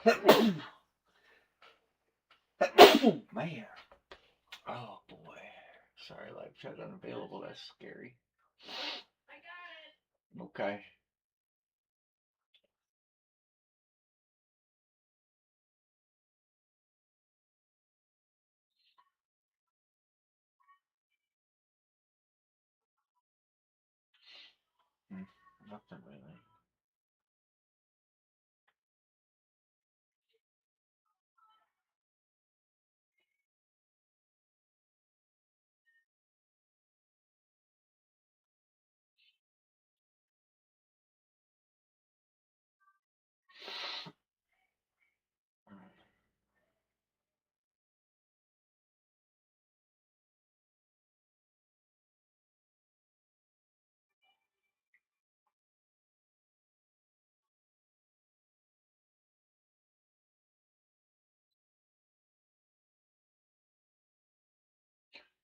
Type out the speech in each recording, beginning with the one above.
Man. Oh boy. Sorry, live chat unavailable. That's scary. Okay. Hmm, nothing really.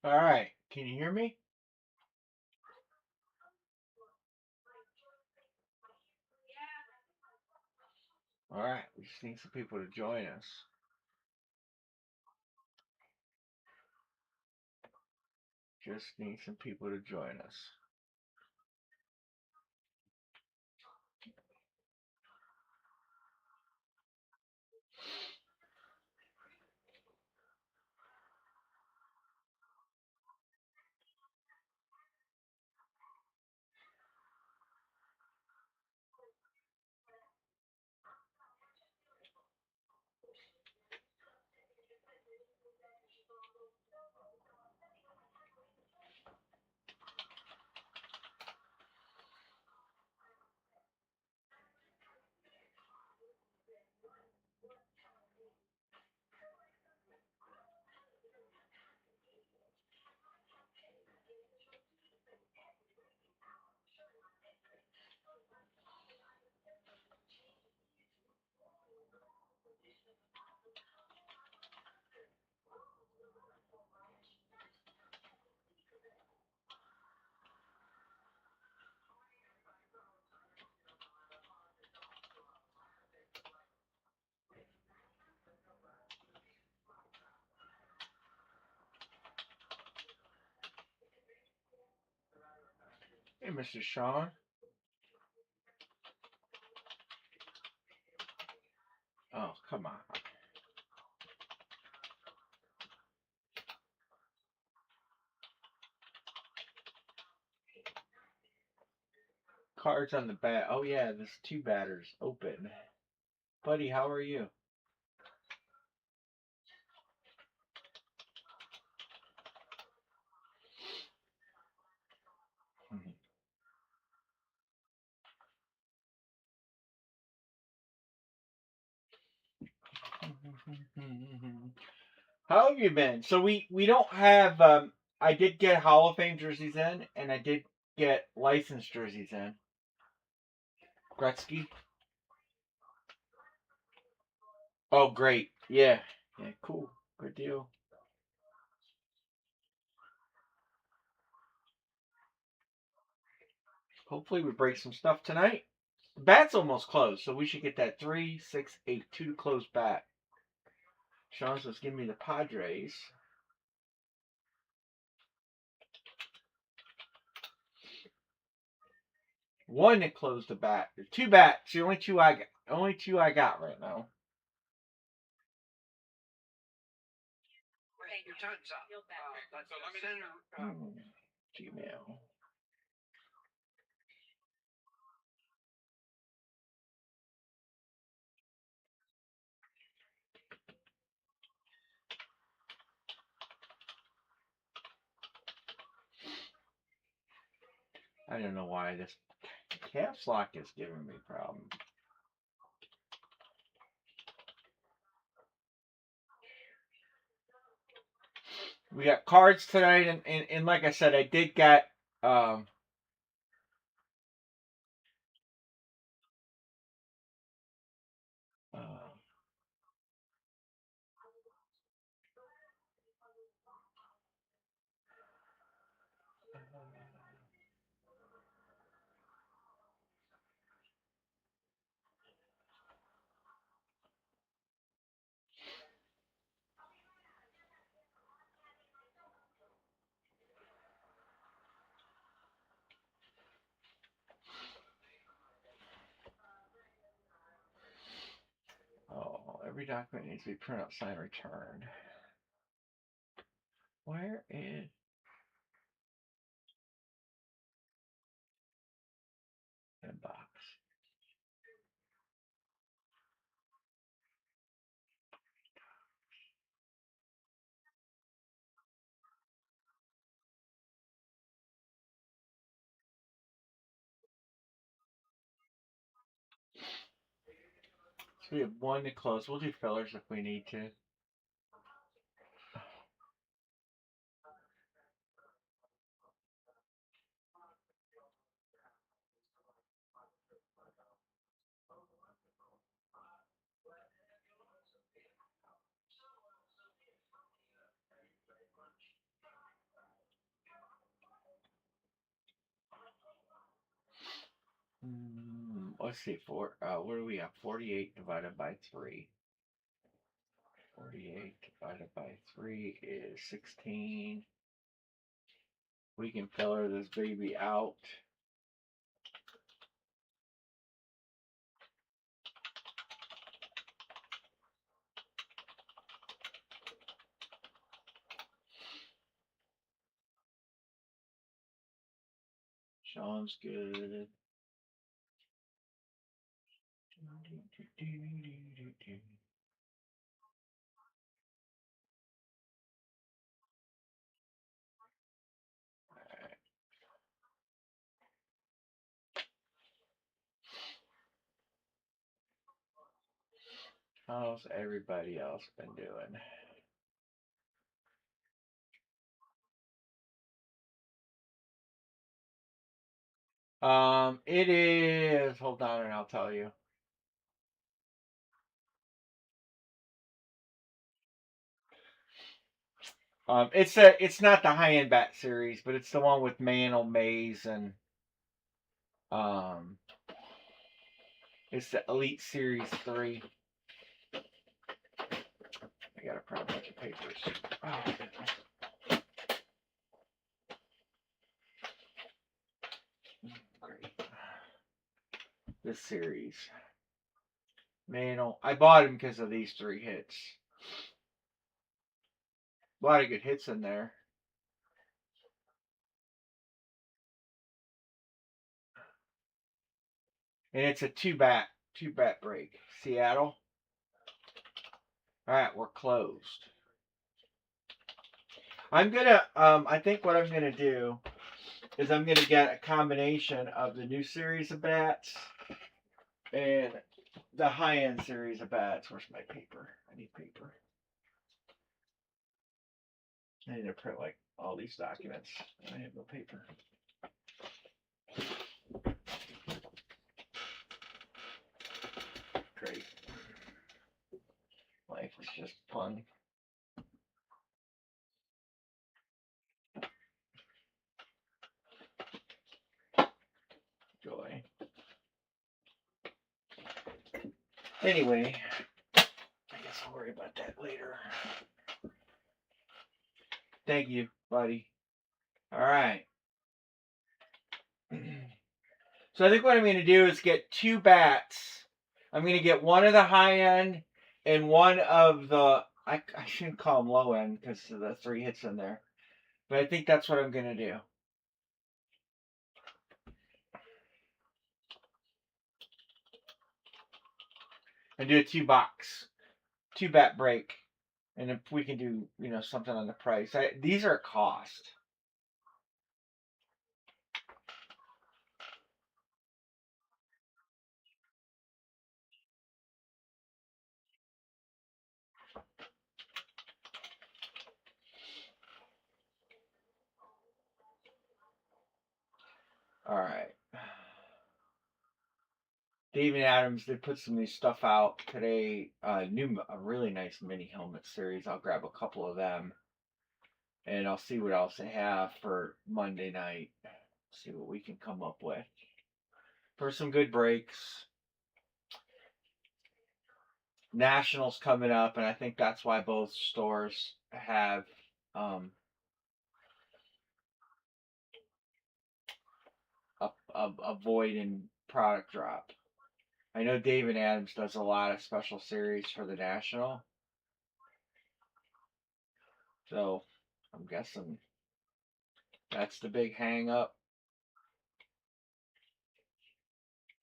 All right. Can you hear me? All right. We just need some people to join us. Just need some people to join us. Hey, Mr. Sean. Oh, come on. Cards on the bat. Oh, yeah, there's two batters open. Buddy, how are you? How have you been? So we don't have. I did get Hall of Fame jerseys in, and I did get licensed jerseys in. Gretzky. Oh, great. Yeah. Yeah. Cool. Good deal. Hopefully we break some stuff tonight. The bat's almost closed, so we should get that 3-6-8 2 to close bat. Sean says, "Give me the Padres." One to close the bat. There's two bats. The only two I got. Only two I got right now. Your time's up. Gmail. I don't know why this caps lock is giving me problems. We got cards tonight, and like I said, I did get uh, Every document needs to be printed out, signed, returned. Where is inbox? So we have one to close. We'll do fillers if we need to. Let's see. What do we have? 48 divided by 3. 48 divided by 3 is 16. We can filler this baby out. Sean's good. How's everybody else been doing? It is. Hold on, and I'll tell you. It's not the high end bat series, but it's the one with Mantle Maze and um, it's the Elite Series 3. I gotta print a bunch of papers. Oh, great. This series. Mantle. I bought him because of these 3 hits. A lot of good hits in there. And it's a two bat break. Seattle. All right, we're closed. I'm gonna. I think what I'm gonna do is I'm gonna get a combination of the new series of bats and the high end series of bats. Where's my paper? I need paper. I need to print like all these documents. I have no paper. Great. Life is just fun. Joy. Anyway, I guess I'll worry about that later. Thank you, buddy. All right. So I think what I'm going to do is get 2 bats. I'm going to get one of the high end and one of the, I shouldn't call them low end because of the 3 hits in there. But I think that's what I'm going to do. And do a 2 box, 2 bat break. And if we can do, something on the price. These are cost. All right. David Adams did put some new stuff out today. A really nice mini helmet series. I'll grab a couple of them. And I'll see what else they have for Monday night. See what we can come up with for some good breaks. Nationals coming up, and I think that's why both stores have a void in product drop. I know David Adams does a lot of special series for the National. So I'm guessing that's the big hang up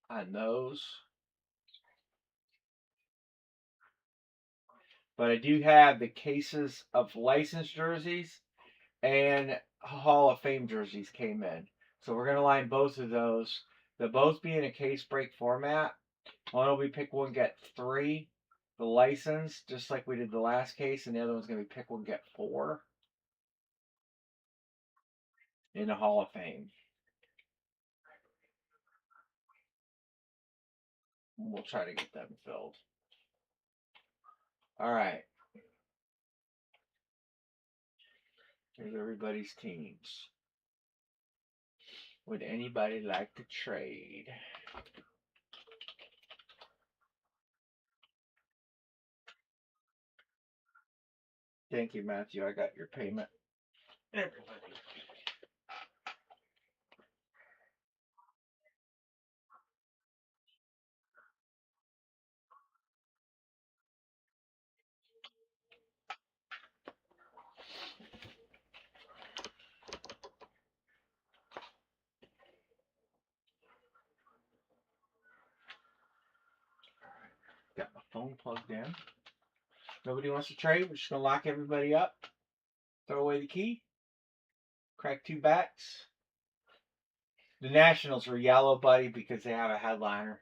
on those. But I do have the cases of licensed jerseys and Hall of Fame jerseys came in. So we're going to line both of those. They'll both be in a case break format. One will be pick one, get three. The license, just like we did the last case, and the other one's going to be pick one, get four in the Hall of Fame. We'll try to get them filled. All right. Here's everybody's teams. Would anybody like to trade? Thank you, Matthew. I got your payment. Everybody. Got my phone plugged in. Nobody wants to trade. We're just going to lock everybody up. Throw away the key. Crack two backs. The Nationals are yellow, buddy, because they have a headliner.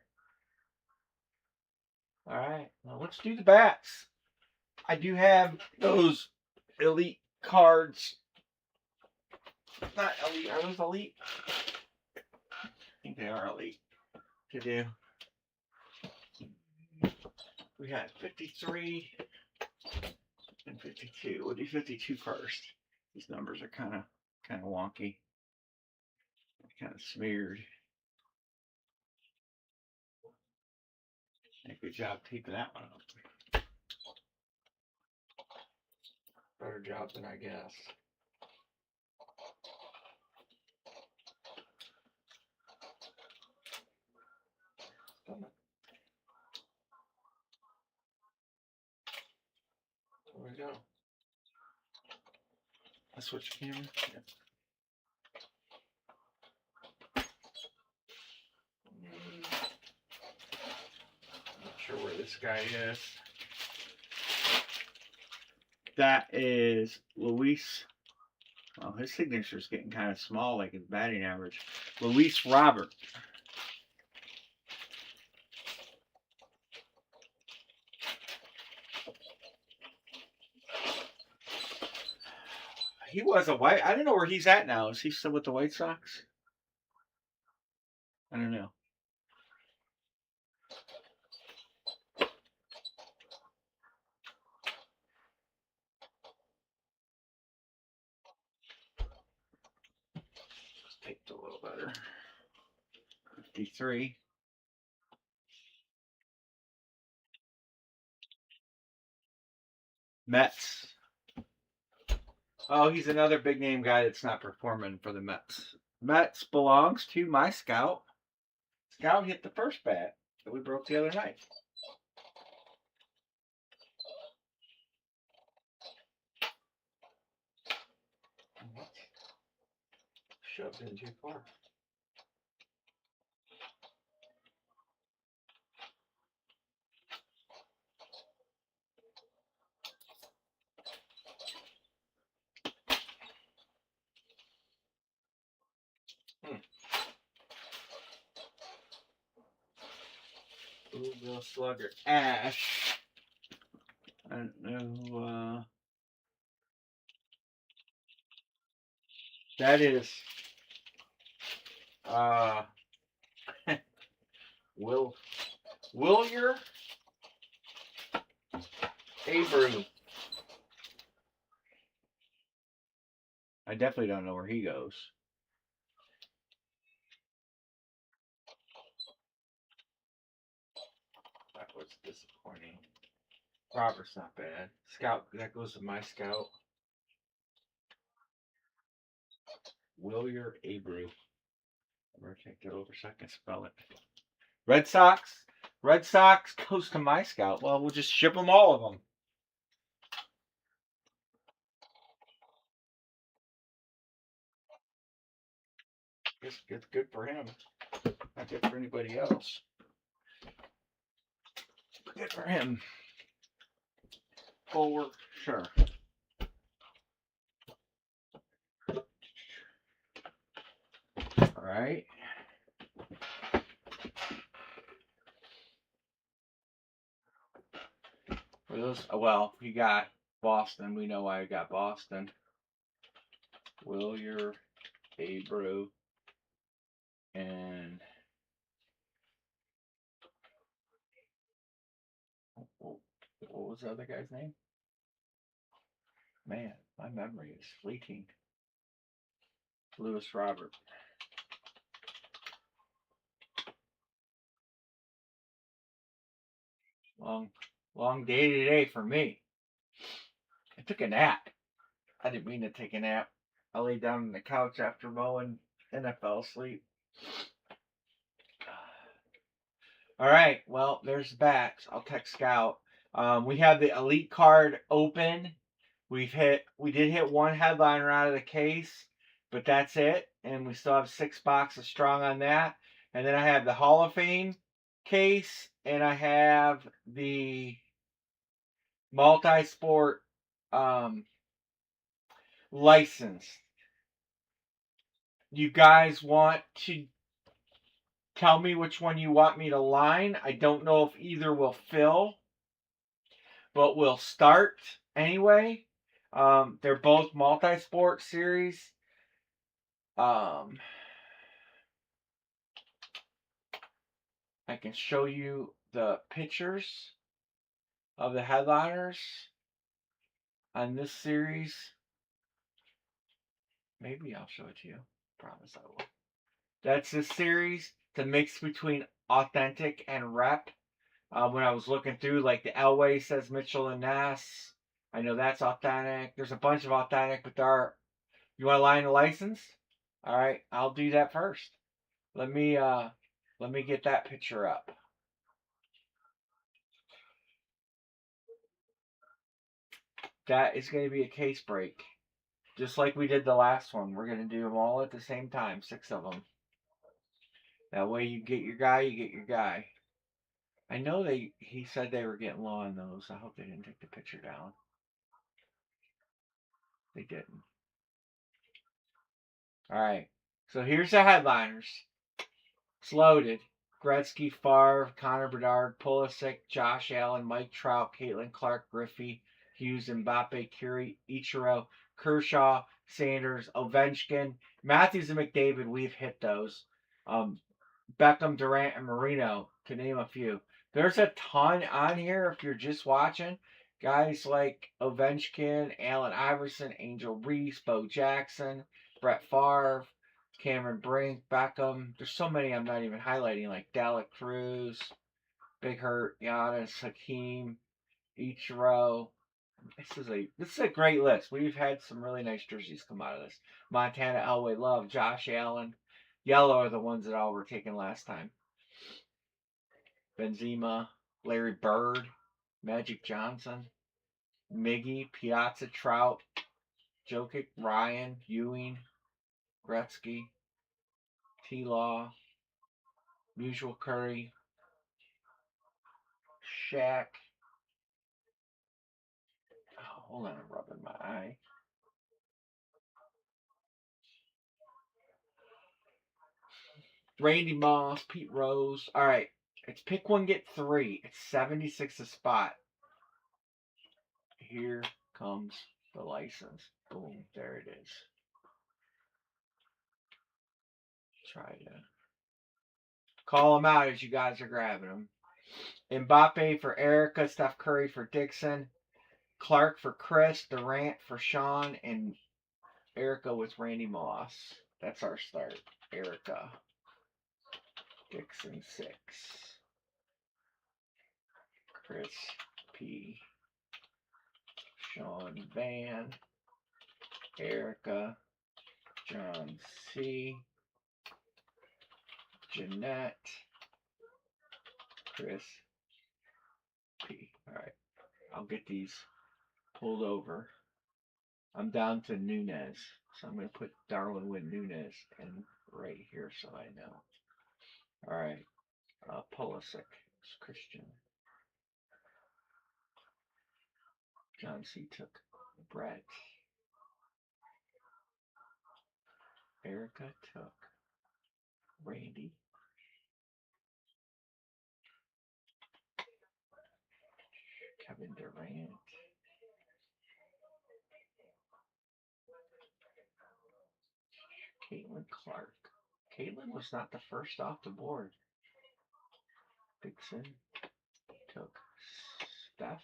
All right. Well, let's do the bats. I do have those elite cards. Not elite. Are those elite? I think they are elite to do. We had 53 and 52. We'll do 52 first. These numbers are kind of wonky. Kind of smeared. Good job taping that one up. Better job than I guess. There we go. I switch camera. Yeah. Not sure where this guy is. That is Luis. Well, his signature is getting kind of small, like his batting average. Luis Robert. He was a White. I don't know where he's at now. Is he still with the White Sox? I don't know. Just taped a little better. 53. Mets. Oh, he's another big name guy that's not performing for the Mets. Mets belongs to my scout. Scout hit the first bat that we broke the other night. Shoved in too far. Louisville Slugger. Ash. I don't know. That is Wilyer Abreu. I definitely don't know where he goes. That was disappointing. Robert's not bad. Scout, that goes to my scout. Wilyer Abreu. I'm going to take that over so I can spell it. Red Sox. Red Sox goes to my scout. Well, we'll just ship them all of them. It's good for him. Not good for anybody else. Good for him. Forward, sure. All right. For those, well, you got Boston. We know why I got Boston. Wilyer, Abreu, and what was the other guy's name? Man, my memory is fleeting. Lewis Robert. Long day today for me. I took a nap. I didn't mean to take a nap. I laid down on the couch after mowing and I fell asleep. All right, well, there's the backs. I'll text Scout. We have the elite card open. We did hit one headliner out of the case, but that's it. And we still have 6 boxes strong on that. And then I have the Hall of Fame case, and I have the multi-sport license. You guys want to tell me which one you want me to line? I don't know if either will fill, but we'll start anyway. They're both multi-sport series. I can show you the pictures of the headliners on this series. Maybe I'll show it to you. Promise I will. That's this series. It's a mix between authentic and rep. When I was looking through, like the Elway says Mitchell and Ness. I know that's authentic. There's a bunch of authentic, but there are. You want to line the license? All right, I'll do that first. Let me get that picture up. That is going to be a case break, just like we did the last one. We're going to do them all at the same time, 6 of them. That way, you get your guy, you get your guy. I know he said they were getting low on those. I hope they didn't take the picture down. They didn't. All right. So here's the headliners. It's loaded. Gretzky, Favre, Connor Bedard, Pulisic, Josh Allen, Mike Trout, Caitlin Clark, Griffey, Hughes, Mbappe, Curie, Ichiro, Kershaw, Sanders, Ovechkin, Matthews, and McDavid. We've hit those. Beckham, Durant, and Marino, to name a few. There's a ton on here if you're just watching. Guys like Ovechkin, Allen Iverson, Angel Reese, Bo Jackson, Brett Favre, Cameron Brink, Beckham. There's so many I'm not even highlighting, like Dela Cruz, Big Hurt, Giannis, Hakeem, Ichiro. This is a great list. We've had some really nice jerseys come out of this. Montana, Elway, Love, Josh Allen. Yellow are the ones that all were taken last time. Benzema, Larry Bird, Magic Johnson, Miggy, Piazza, Trout, Jokic, Ryan, Ewing, Gretzky, T-Law, Mutual Curry, Shaq. Oh, hold on, I'm rubbing my eye. Randy Moss, Pete Rose. All right, it's pick one, get 3. It's 76 a spot. Here comes the license. Boom, there it is. Try to call them out as you guys are grabbing them. Mbappe for Erica, Steph Curry for Dixon, Clark for Chris, Durant for Sean, and Erica with Randy Moss. That's our start. Erica. Dixon 6. Chris P. Sean Van. Erica. John C. Jeanette. Chris P. All right. I'll get these pulled over. I'm down to Nunez. So I'm going to put Darwin Wynn Nunez in right here so I know. All right. Pulisic. It's Christian. John C. took Brett. Erica took Randy. Kevin Durant. Caitlin Clark. Caitlin was not the first off the board. Dixon took Steph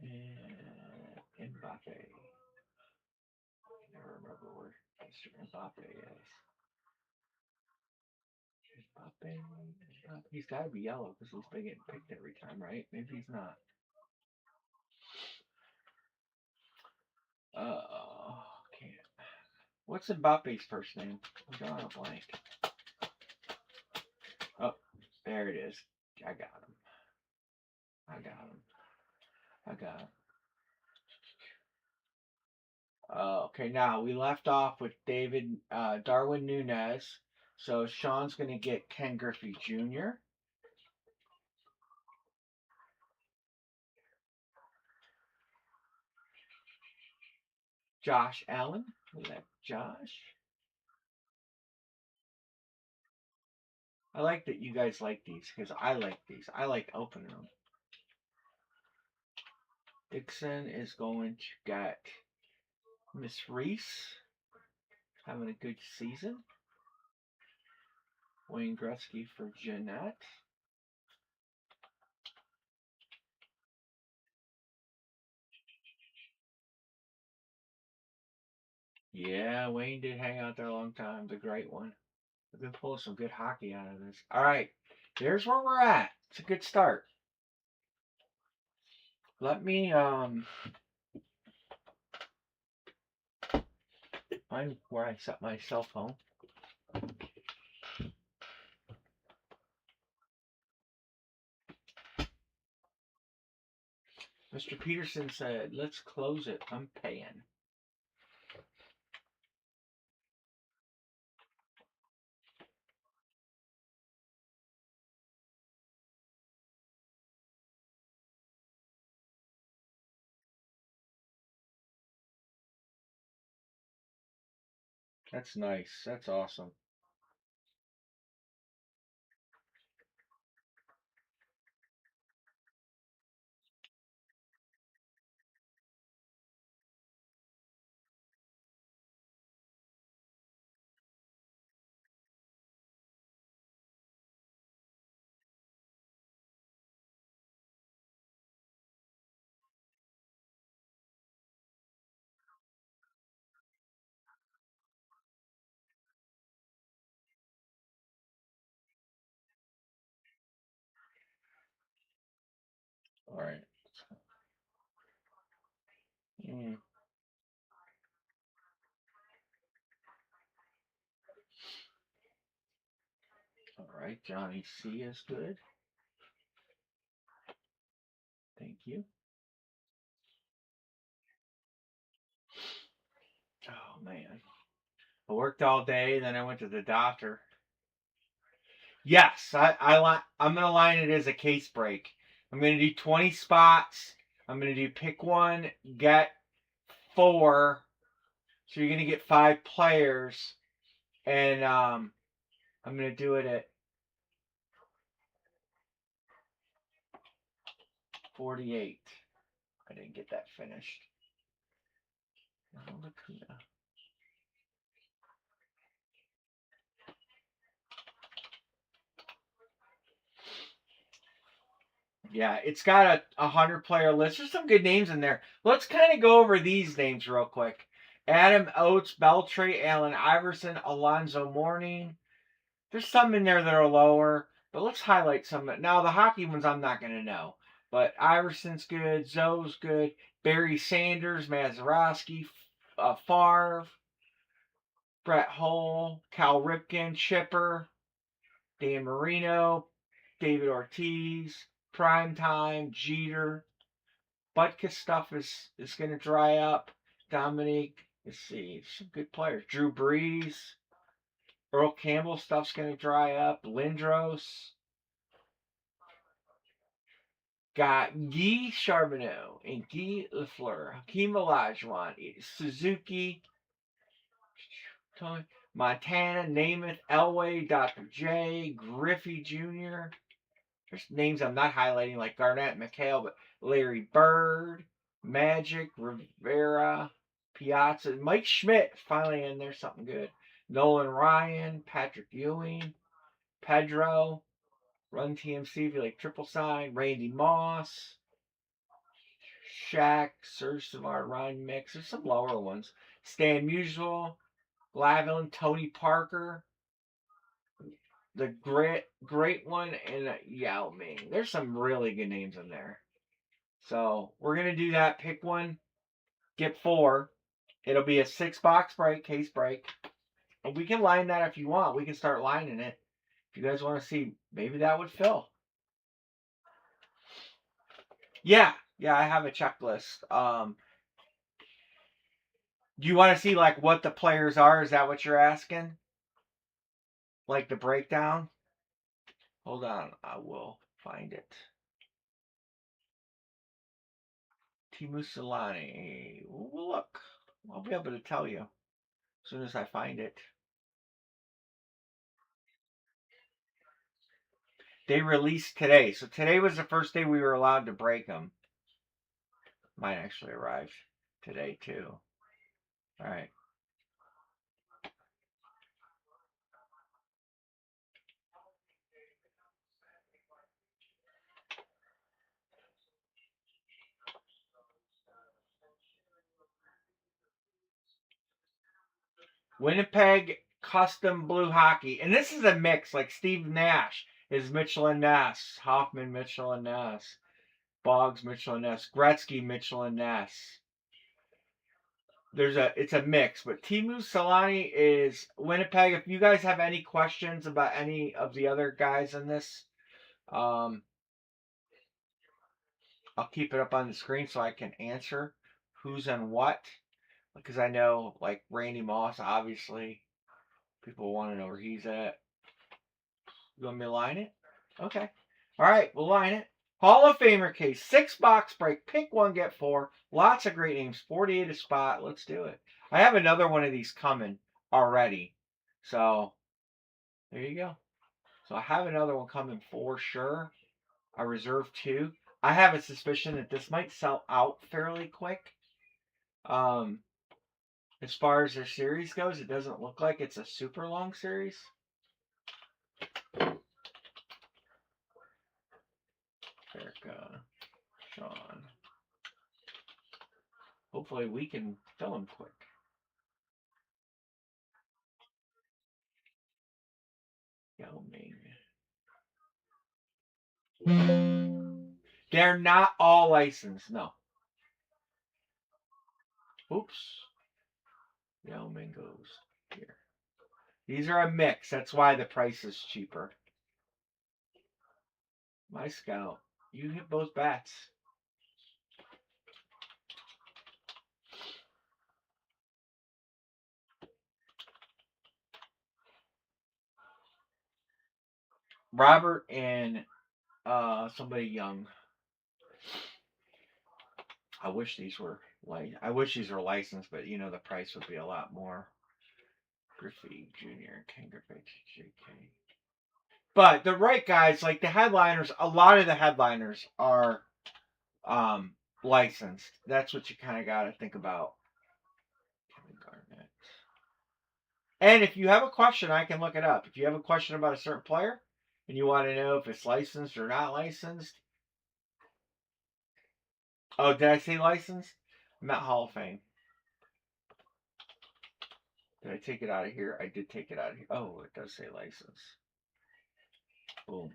and Mbappe. I never remember where Mr. Mbappe is. Mbappe. He's got to be yellow because he's been getting picked every time, right? Maybe he's not. Can't. What's Mbappe's first name? I'm drawing a blank. Oh, there it is. I got him. Okay, now we left off with Darwin Nunez. So Sean's going to get Ken Griffey Jr. Josh Allen. We got Josh. I like that you guys like these because I like these. I like opening them. Dixon is going to get Miss Reese. Having a good season. Wayne Gretzky for Jeanette. Yeah, Wayne did hang out there a long time. The great one. We've been pulling some good hockey out of this. All right, there's where we're at. It's a good start. Let me find where I set my cell phone. Mr. Peterson said, let's close it. I'm paying. That's nice. That's awesome. All right. All right, Johnny C is good. Thank you. Oh man, I worked all day, then I went to the doctor. Yes, I'm gonna line it as a case break. I'm gonna do 20 spots. I'm gonna do pick one, get four. So you're gonna get 5 players, and I'm gonna do it at 48. I didn't get that finished. Yeah, it's got a 100-player list. There's some good names in there. Let's kind of go over these names real quick. Adam Oates, Beltray, Allen Iverson, Alonzo Mourning. There's some in there that are lower, but let's highlight some. Now, the hockey ones I'm not going to know. But Iverson's good. Zoe's good. Barry Sanders, Mazeroski, Favre, Brett Hull, Cal Ripken, Chipper, Dan Marino, David Ortiz, Prime Time, Jeter. Butkus stuff is going to dry up. Dominique, let's see, some good players. Drew Brees, Earl Campbell stuff's going to dry up. Lindros. Got Guy Charbonneau and Guy Lafleur, Hakeem Olajuwon, Suzuki, Montana, Namath, Elway, Dr. J, Griffey Jr. There's names I'm not highlighting like Garnett, McHale, but Larry Bird, Magic, Rivera, Piazza, Mike Schmidt, finally in there, something good. Nolan Ryan, Patrick Ewing, Pedro, Run TMC if you like triple sign, Randy Moss, Shaq, Serge Savard, Ryan Mix. There's some lower ones. Stan Musial, Glavine, Tony Parker, the great one, and Yao Ming. There's some really good names in there. So we're gonna do that. Pick one, get four. It'll be a 6-box break, case break. And we can line that if you want. We can start lining it. If you guys want to see, maybe that would fill. Yeah, I have a checklist. Do you want to see like what the players are? Is that what you're asking? Like the breakdown? Hold on, I will find it. Timu Solani. Well, look, I'll be able to tell you as soon as I find it. They released today, so today was the first day we were allowed to break them. Mine actually arrived today too. All right. Winnipeg Custom Blue Hockey. And this is a mix. Like Steve Nash is Mitchell and Ness. Hoffman, Mitchell and Ness. Boggs, Mitchell and Ness. Gretzky, Mitchell and Ness. It's a mix, but Timu Solani is Winnipeg. If you guys have any questions about any of the other guys in this, I'll keep it up on the screen so I can answer who's on what. Because I know, like Randy Moss, obviously, people want to know where he's at. You want me to line it? Okay. All right, we'll line it. Hall of Famer case, 6-box break. Pick one, get four. Lots of great names. 48 a spot. Let's do it. I have another one of these coming already. So, there you go. So, I have another one coming for sure. I reserved 2. I have a suspicion that this might sell out fairly quick. As far as their series goes, it doesn't look like it's a super long series. Erica, Sean. Hopefully we can fill them quick. Yao Ming. They're not all licensed, no. Oops. Yao Ming goes here. These are a mix. That's why the price is cheaper. My scout. You hit both bats. Robert and somebody young. I wish these were licensed, but you know the price would be a lot more. Griffey Jr. Ken Griffey JK. But the right guys, like the headliners, a lot of the headliners are licensed. That's what you kind of got to think about. Kevin Garnett. And if you have a question, I can look it up. If you have a question about a certain player and you want to know if it's licensed or not licensed. Oh, did I say licensed? I'm at Hall of Fame. Did I take it out of here? I did take it out of here. Oh, it does say license. Boom.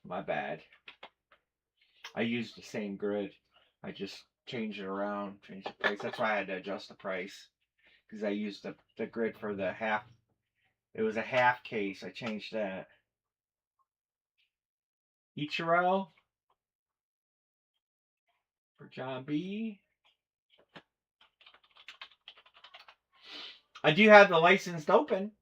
My bad. I used the same grid. I just changed it around, changed the price. That's why I had to adjust the price. Because I used the grid for the half. It was a half case. I changed that. Ichiro for John B. I do have the licensed open.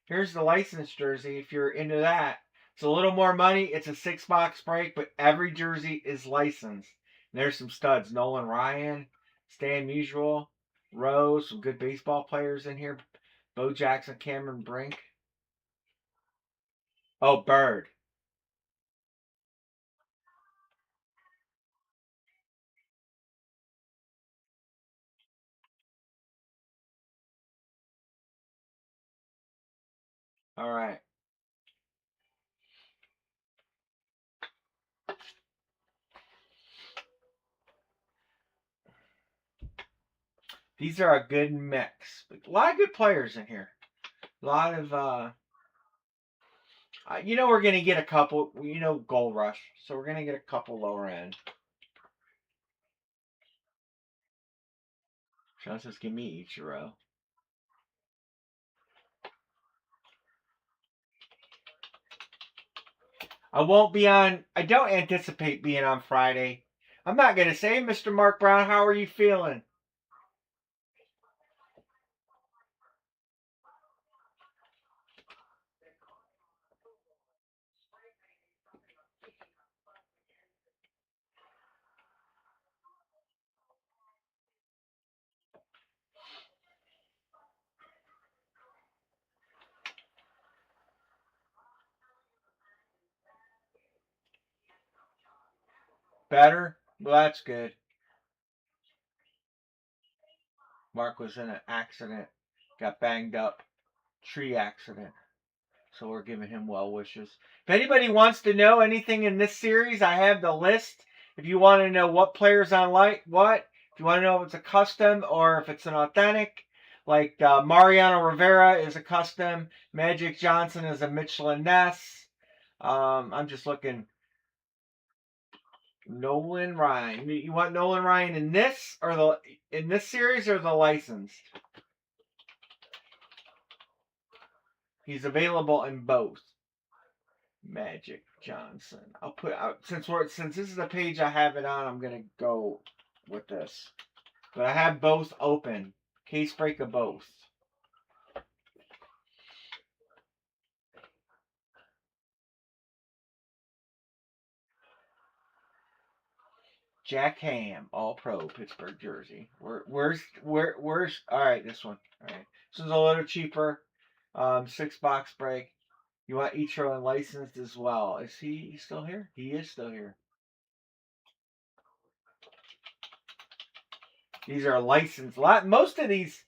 Here's the licensed jersey if you're into that. It's a little more money. It's a 6 box break, but every jersey is licensed. And there's some studs. Nolan Ryan, Stan Musial, Rose, some good baseball players in here. Bo Jackson, Cameron Brink. Oh, Bird. All right. These are a good mix. A lot of good players in here. A lot of we're gonna get a couple. Gold Rush, so we're gonna get a couple lower end. Sean says, "Give me Ichiro." I won't be on. I don't anticipate being on Friday. I'm not gonna say, Mr. Mark Brown, how are you feeling? Better? Well, that's good. Mark was in an accident, got banged up, tree accident. So we're giving him well wishes. If anybody wants to know anything in this series, I have the list. If you want to know what players on what, if you want to know if it's a custom or if it's an authentic, like Mariano Rivera is a custom, Magic Johnson is a Michelin Ness. I'm just looking. Nolan Ryan. You want Nolan Ryan in this or in this series or the licensed? He's available in both. Magic Johnson. I'll put out since this is the page I have it on. I'm gonna go with this, but I have both open. Case break of both. Jack Ham, All Pro, Pittsburgh jersey. Where's? All right, this one. All right, this one's a little cheaper. 6 box break. You want Ichiro and licensed as well. Is he still here? He is still here. These are licensed. Most of these,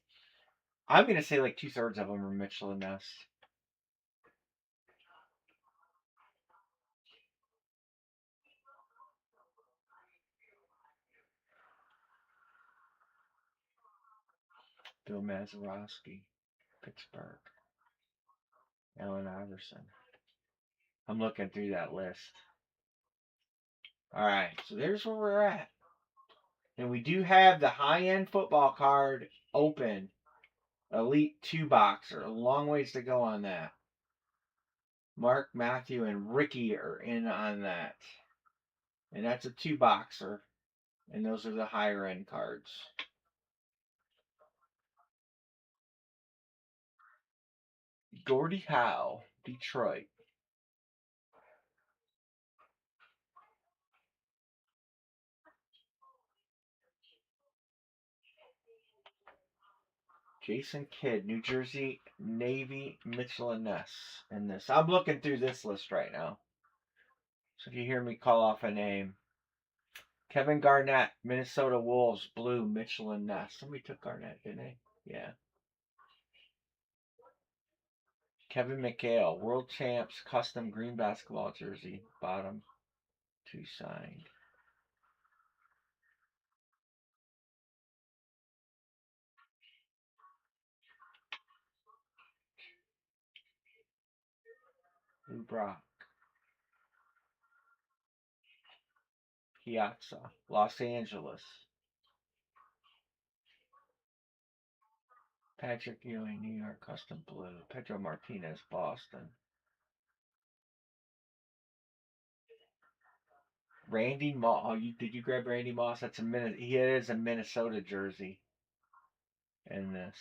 I'm gonna say like 2/3 of them are Mitchell and Ness. Bill Mazeroski, Pittsburgh. Allen Iverson. I'm looking through that list. All right, so there's where we're at. And we do have the high-end football card open. Elite 2 boxer. A long ways to go on that. Mark, Matthew, and Ricky are in on that. And that's a 2 boxer. And those are the higher end cards. Gordie Howe, Detroit. Jason Kidd, New Jersey Navy, Mitchell and Ness. And this. I'm looking through this list right now. So if you hear me call off a name, Kevin Garnett, Minnesota Wolves, blue, Mitchell and Ness. Somebody took Garnett, didn't they? Yeah. Kevin McHale, World Champs, custom green basketball jersey, bottom 2 signed. Lou Brock, Piazza, Los Angeles. Patrick Ewing, New York, custom blue. Pedro Martinez, Boston. Randy Moss. Oh, did you grab Randy Moss? That's a He is a Minnesota jersey in this.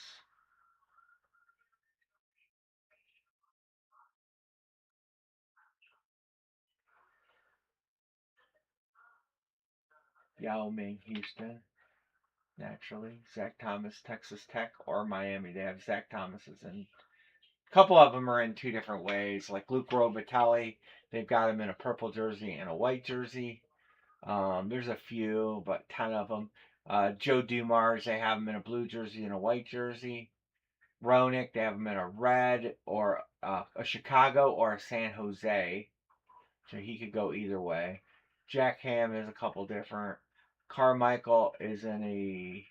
Yao Ming, Houston. Naturally, Zach Thomas, Texas Tech, or Miami. They have Zach Thomas's in. A couple of them are in two different ways. Like Luke Robitaille, they've got him in a purple jersey and a white jersey. There's a few, but 10 of them. Joe Dumars, they have him in a blue jersey and a white jersey. Ronick, they have him in a red or a Chicago or a San Jose. So he could go either way. Jack Ham is a couple different. Carmichael is in a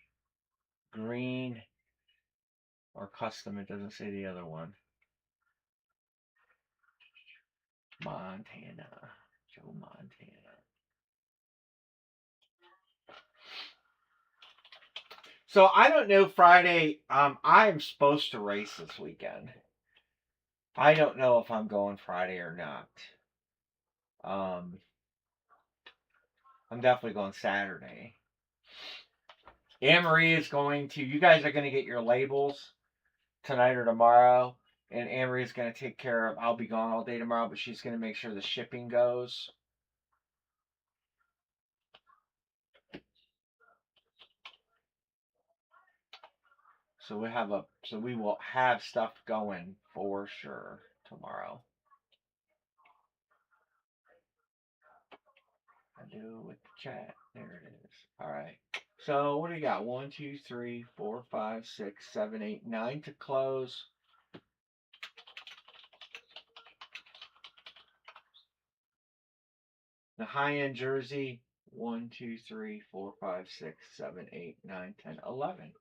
green or custom. It doesn't say the other one. Montana. Joe Montana. So I don't know Friday. I'm supposed to race this weekend. I don't know if I'm going Friday or not. Um, I'm definitely going Saturday. Anne Marie is going to. You guys are going to get your labels tonight or tomorrow, and Anne Marie is going to take care of. I'll be gone all day tomorrow, but she's going to make sure the shipping goes. So we will have stuff going for sure tomorrow. I do with the chat. There it is. All right. So what do you got? 1, 2, 3, 4, 5, 6, 7, 8, 9 to close. The high end jersey. 1, 2, 3, 4, 5, 6, 7, 8, 9, 10, 11.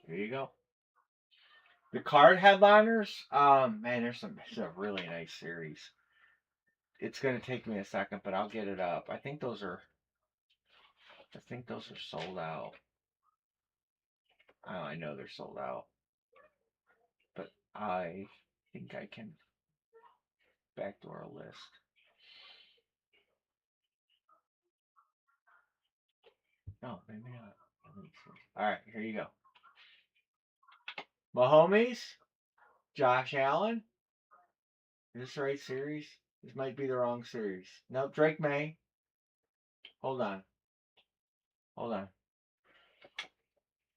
Here you go. The card headliners, man, it's a really nice series. It's gonna take me a second, but I'll get it up. I think those are sold out. Oh, I know they're sold out, but I think I can backdoor a list. No, maybe not. All right, here you go. Mahomes, Josh Allen. Is this the right series? This might be the wrong series. Nope, Drake May. Hold on. Hold on.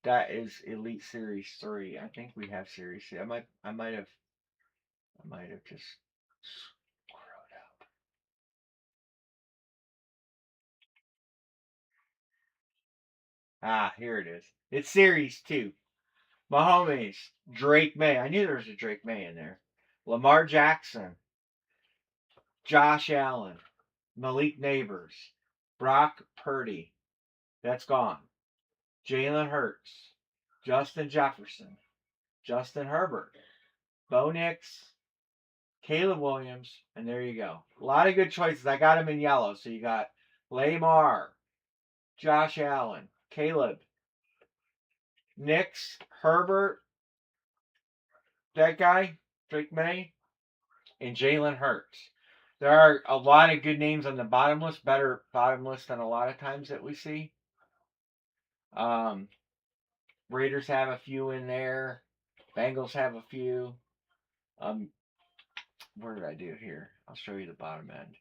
That is Elite Series 3. I think we have Series 3. I might have just screwed up. Ah, here it is. It's Series 2. Mahomes, Drake May. I knew there was a Drake May in there. Lamar Jackson, Josh Allen, Malik Neighbors, Brock Purdy. That's gone. Jalen Hurts, Justin Jefferson, Justin Herbert, Bo Nix, Caleb Williams, and there you go. A lot of good choices. I got them in yellow. So you got Lamar, Josh Allen, Caleb, Nix, Herbert, that guy, Drake May, and Jalen Hurts. There are a lot of good names on the bottom list, better bottom list than a lot of times that we see. Raiders have a few in there. Bengals have a few. What did I do here? I'll show you the bottom end.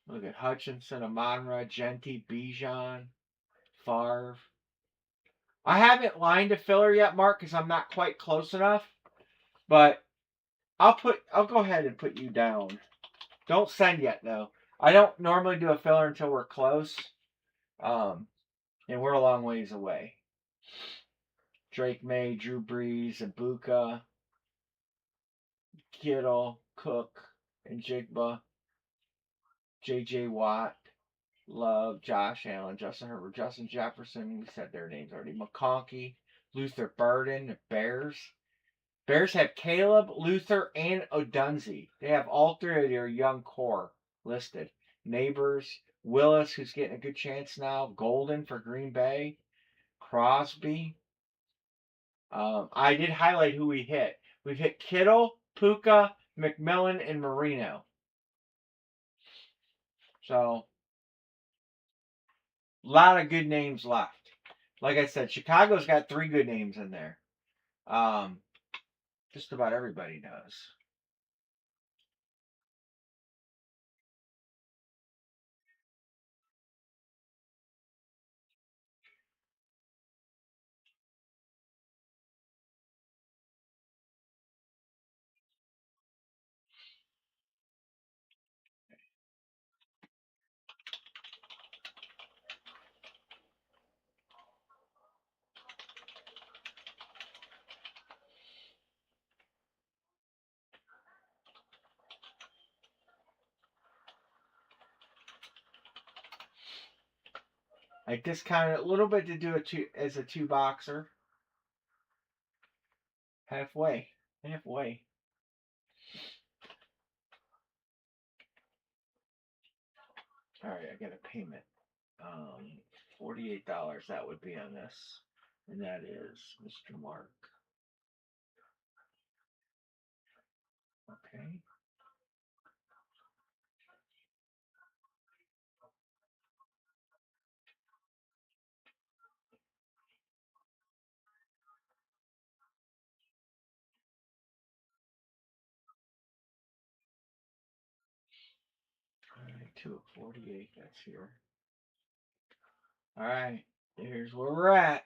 Look at Hutchinson, Amon-Ra, Genti, Bijan, Favre. I haven't lined a filler yet, Mark, because I'm not quite close enough. But I'll go ahead and put you down. Don't send yet though. I don't normally do a filler until we're close. And we're a long ways away. Drake May, Drew Brees, Ibuka, Kittle, Cook, and Jigba, J.J. Watt, Love, Josh Allen, Justin Herbert, Justin Jefferson. We said their names already. McConkey, Luther Burden, Bears. Bears have Caleb, Luther, and Odunze. They have all three of their young core listed. Neighbors, Willis, who's getting a good chance now. Golden for Green Bay. Crosby. I did highlight who we hit. We've hit Kittle, Puka, McMillan, and Marino. So, a lot of good names left. Like I said, Chicago's got 3 good names in there. Just about everybody does. I discounted a little bit to do it as a 2-boxer. Halfway. Halfway. Alright, I got a payment. $48 that would be on this. And that is Mr. Mark. Okay. Alright, 2 of 48, that's here. Alright, here's where we're at.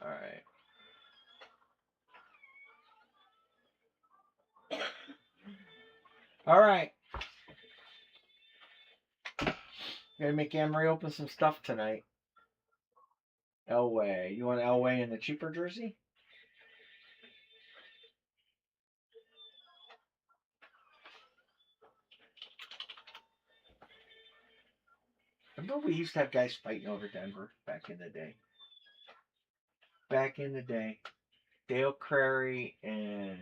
Alright. Alright. Gotta make Amory open some stuff tonight. Elway. You want Elway in the cheaper jersey? Remember we used to have guys fighting over Denver back in the day? Back in the day. Dale Crary and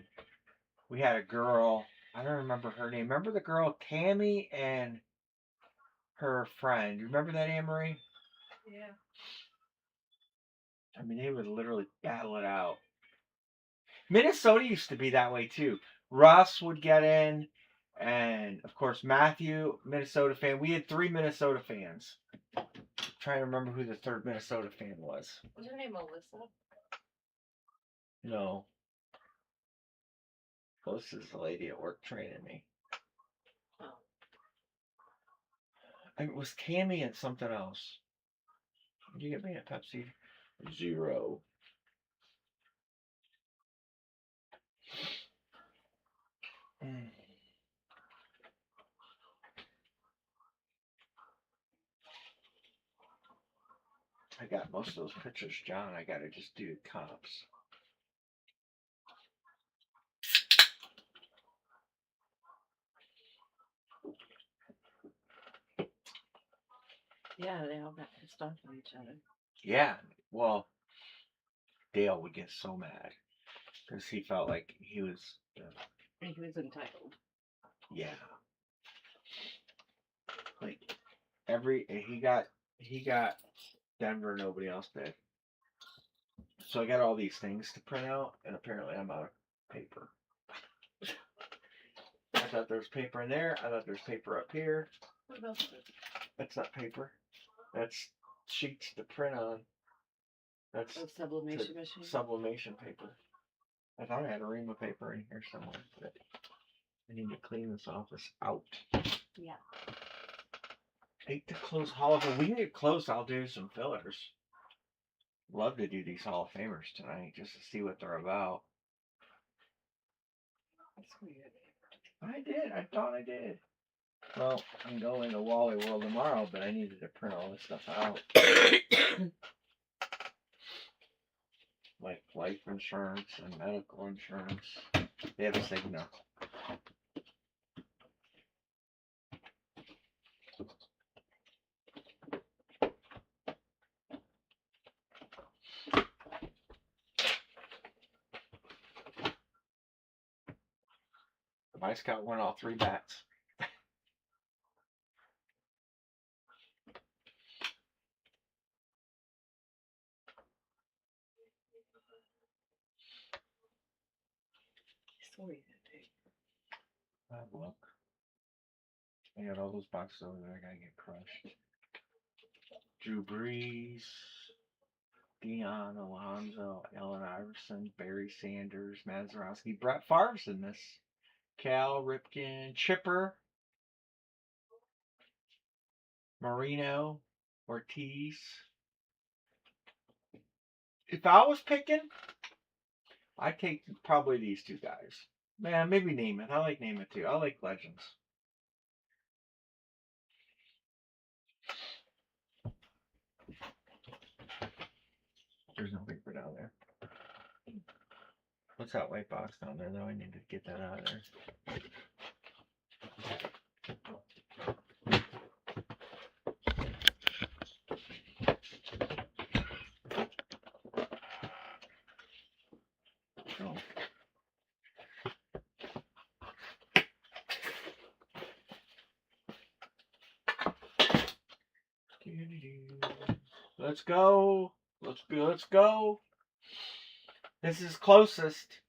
we had a girl. I don't remember her name. Remember the girl Tammy and her friend? You remember that, Anne-Marie? Yeah. I mean, they would literally battle it out. Minnesota used to be that way too. Russ would get in, and of course Matthew, Minnesota fan. We had 3 Minnesota fans. I'm trying to remember who the 3rd Minnesota fan was. Was her name Melissa? No. Well, this is the lady at work training me. Oh. It was Tammy and something else. Did you get me a Pepsi? 0. I got most of those pictures, John. I gotta just do comps. Yeah, they all got pissed off at each other. Yeah, well, Dale would get so mad because he felt like he was. He was entitled. Yeah. Like he got Denver, nobody else did. So I got all these things to print out, and apparently I'm out of paper. I thought there was paper in there. I thought there's paper up here. What else is it? That's not paper. That's sheets to print on. That's Oh, sublimation machine. sublimation paper. I thought I had a ream of paper in here somewhere, but I need to clean this office out. Yeah. 8 to close Hall of Fame. We get close, I'll do some fillers. Love to do these Hall of Famers tonight just to see what they're about. That's weird. I did. I thought I did. Well, I'm going to Wally World tomorrow, but I needed to print all this stuff out. Like life insurance and medical insurance. They have a Cigna. My Scout won all 3 bats. It's weird. Have a look. I got all those boxes over there. I gotta get crushed. Drew Brees, Dion Alonso, Allen Iverson, Barry Sanders, Mazeroski, Brett Favre's in this. Cal Ripken, Chipper, Marino, Ortiz. If I was picking, I'd take probably these 2 guys. Man, maybe Namath. I like Namath too. I like legends. There's no paper down there. What's that white box down there though? I need to get that out of there. Oh. Let's go. Let's go. This is closest.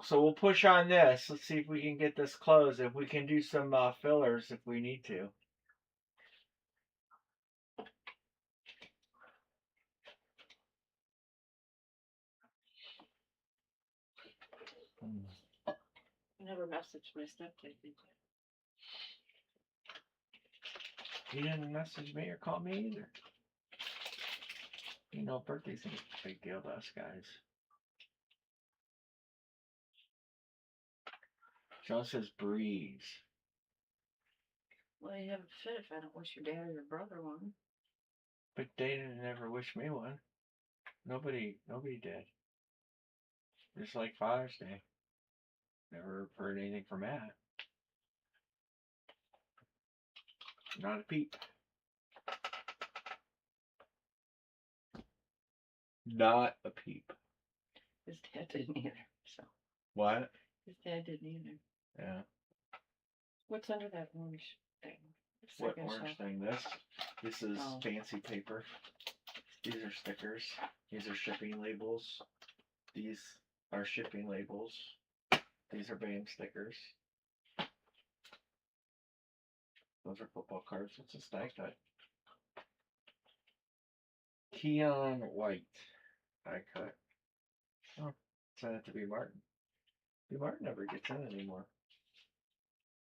So we'll push on this. Let's see if we can get this closed. If we can do some fillers if we need to. I never messaged my stepdad. He didn't message me or call me either. You know, birthday's a big deal to us guys. John says Breeze. Well, you haven't fit if I don't wish your dad or your brother one. But they didn't ever wish me one. Nobody did. Just like Father's Day. Never heard anything from Matt. Not a peep. Not a peep. His dad didn't either. So What? his dad didn't either. Yeah. What's under that orange thing? What Second orange shelf. thing? This is Oh. fancy paper. These are stickers. These are shipping labels. These are shipping labels. These are BAM stickers. Those are football cards. What's a stack cut? Keon White. I cut. Oh, sent it to B. Martin. B. Martin never gets in anymore.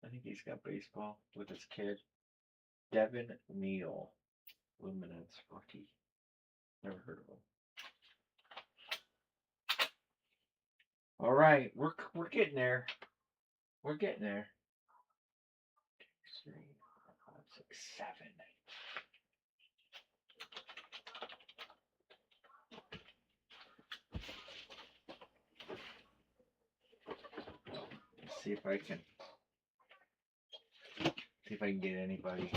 I think he's got baseball with his kid. Devin Neal. Luminance rookie. Never heard of him. All right, we're getting there. We're getting there. 2, 3, 4, 5, 6, 7. Let's see if I can get anybody.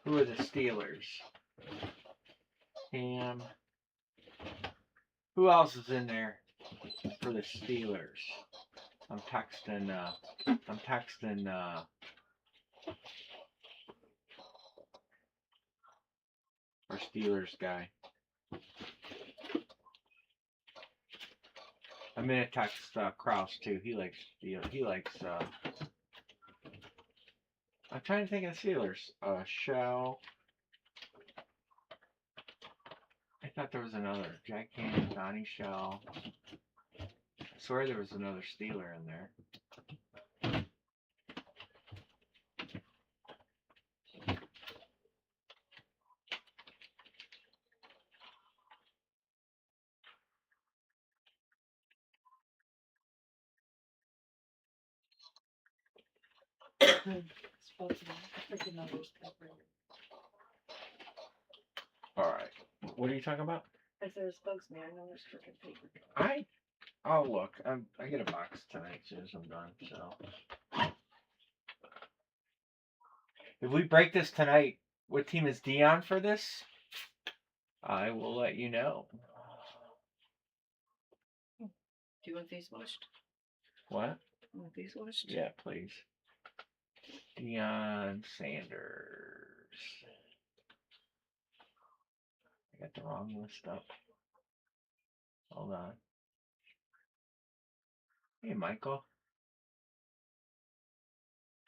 Who are the Steelers? Cam. Who else is in there for the Steelers? I'm texting our Steelers guy. I'm gonna text Kraus too. He likes I'm trying to think of the Steelers. Shell. I thought there was another. Jack Cannon, Donnie Shell. I swear there was another Steeler in there. Alright. What are you talking about? If there's bugs me, I know there's freaking paper. I'll look. I get a box tonight as soon as I'm done, so. If we break this tonight, what team is Dion for this? I will let you know. Do you want these washed? What? You want these washed? Yeah, please. Deion Sanders. I got the wrong list up. Hold on. Hey, Michael.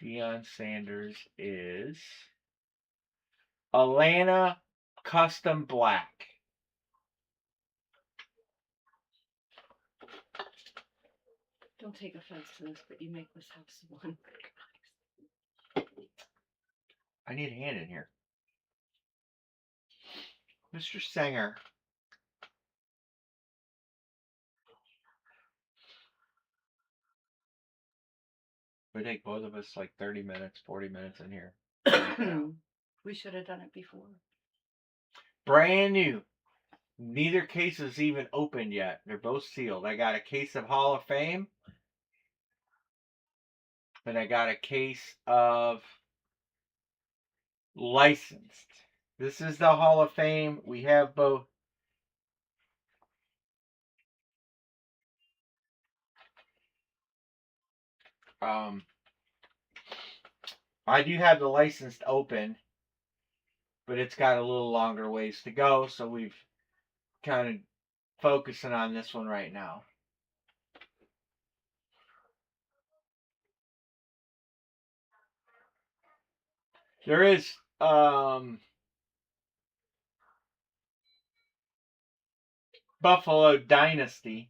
Deion Sanders is Atlanta Custom Black. Don't take offense to this, but you make this house one. I need a hand in here. Mr. Sanger. It would take both of us like 30 minutes, 40 minutes in here. We should have done it before. Brand new. Neither case is even opened yet. They're both sealed. I got a case of Hall of Fame. And I got a case of licensed. This is the Hall of Fame. We have both. I do have the licensed open, but it's got a little longer ways to go, so we've kind of focusing on this one right now. There is Buffalo Dynasty.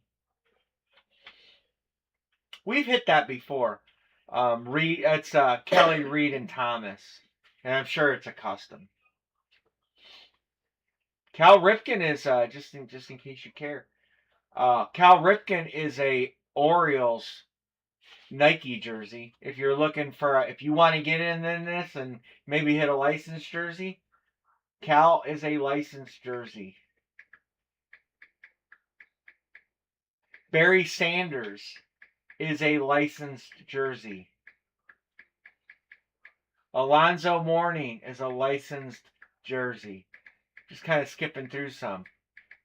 We've hit that before. Reed, it's Kelly, Reed, and Thomas, and I'm sure it's a custom. Cal Ripken is just in case you care. Cal Ripken is a Orioles Nike jersey. If you're looking for, if you want to get in this and maybe hit a licensed jersey, Cal is a licensed jersey. Barry Sanders is a licensed jersey. Alonzo Mourning is a licensed jersey. Just kind of skipping through some.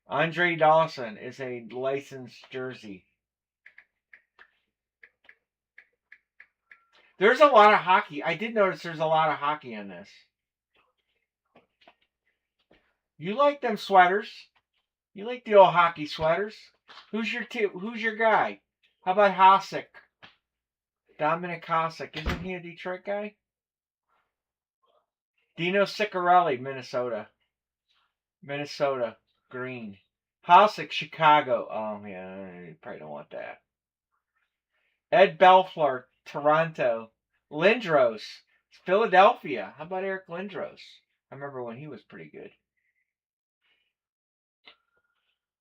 Andre Dawson is a licensed jersey. There's a lot of hockey. I did notice there's a lot of hockey in this. You like them sweaters? You like the old hockey sweaters? Who's your guy? How about Hasek? Dominic Hasek. Isn't he a Detroit guy? Dino Ciccarelli, Minnesota. Minnesota. Green. Hasek, Chicago. Oh, yeah, you probably don't want that. Ed Belfour, Toronto. Lindros, Philadelphia. How about Eric Lindros? I remember when he was pretty good.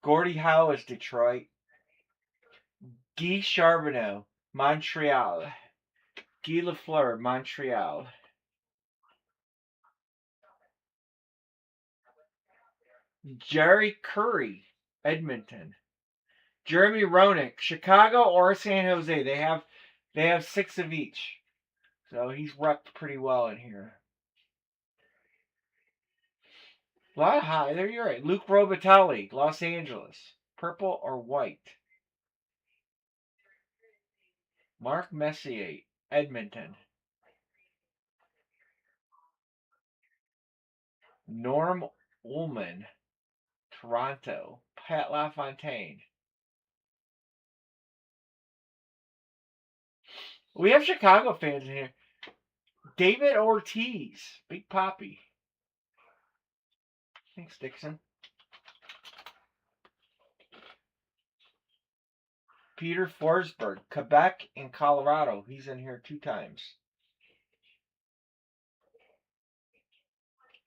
Gordie Howe is Detroit. Guy Charbonneau, Montreal. Guy Lafleur, Montreal. Jerry Curry, Edmonton. Jeremy Roenick, Chicago or San Jose. They have 6 of each. So he's repped pretty well in here. A lot of high. There you're right. Luke Robitaille, Los Angeles. Purple or white. Mark Messier, Edmonton. Norm Ullman, Toronto. Pat LaFontaine. We have Chicago fans in here. David Ortiz, Big Poppy. Thanks, Dixon. Peter Forsberg, Quebec and Colorado. He's in here 2 times.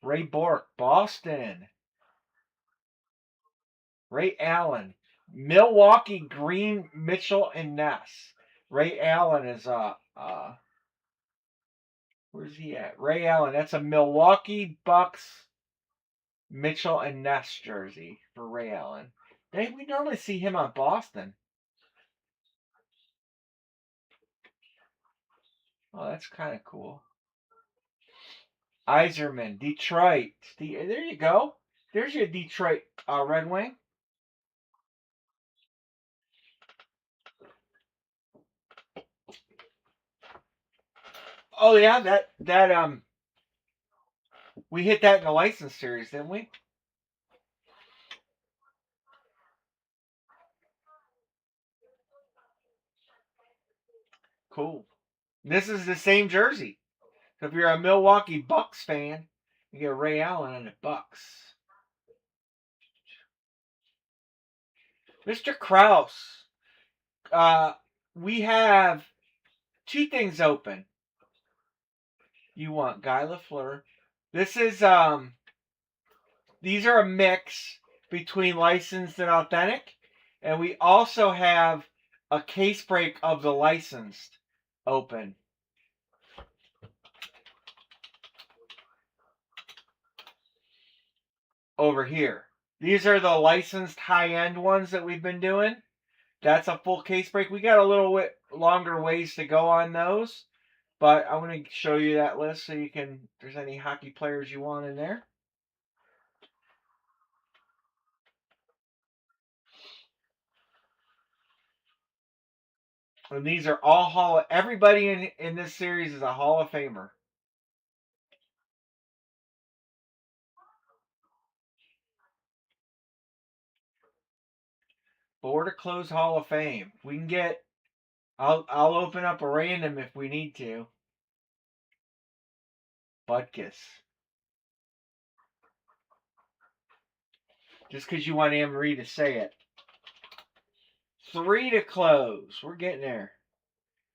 Ray Bork, Boston. Ray Allen, Milwaukee, Green, Mitchell, and Ness. Ray Allen is where's he at? Ray Allen. That's a Milwaukee Bucks, Mitchell, and Ness jersey for Ray Allen. We normally see him on Boston. Oh, that's kind of cool. Iserman, Detroit. There you go. There's your Detroit Red Wing. Oh yeah, that we hit that in the license series, didn't we? Cool. This is the same jersey. So if you're a Milwaukee Bucks fan, you get Ray Allen on the Bucks. Mr. Kraus, we have 2 things open. You want Guy Lafleur. This is these are a mix between licensed and authentic, and we also have a case break of the licensed open. Over here. These are the licensed high-end ones that we've been doing. That's a full case break. We got a little longer ways to go on those, but I'm going to show you that list so you can, if there's any hockey players you want in there. And these are all everybody in this series is a Hall of Famer. Border Close Hall of Fame. We can get, I'll open up a random if we need to. Butkus. Just because you want Anne-Marie to say it. 3 to close. We're getting there.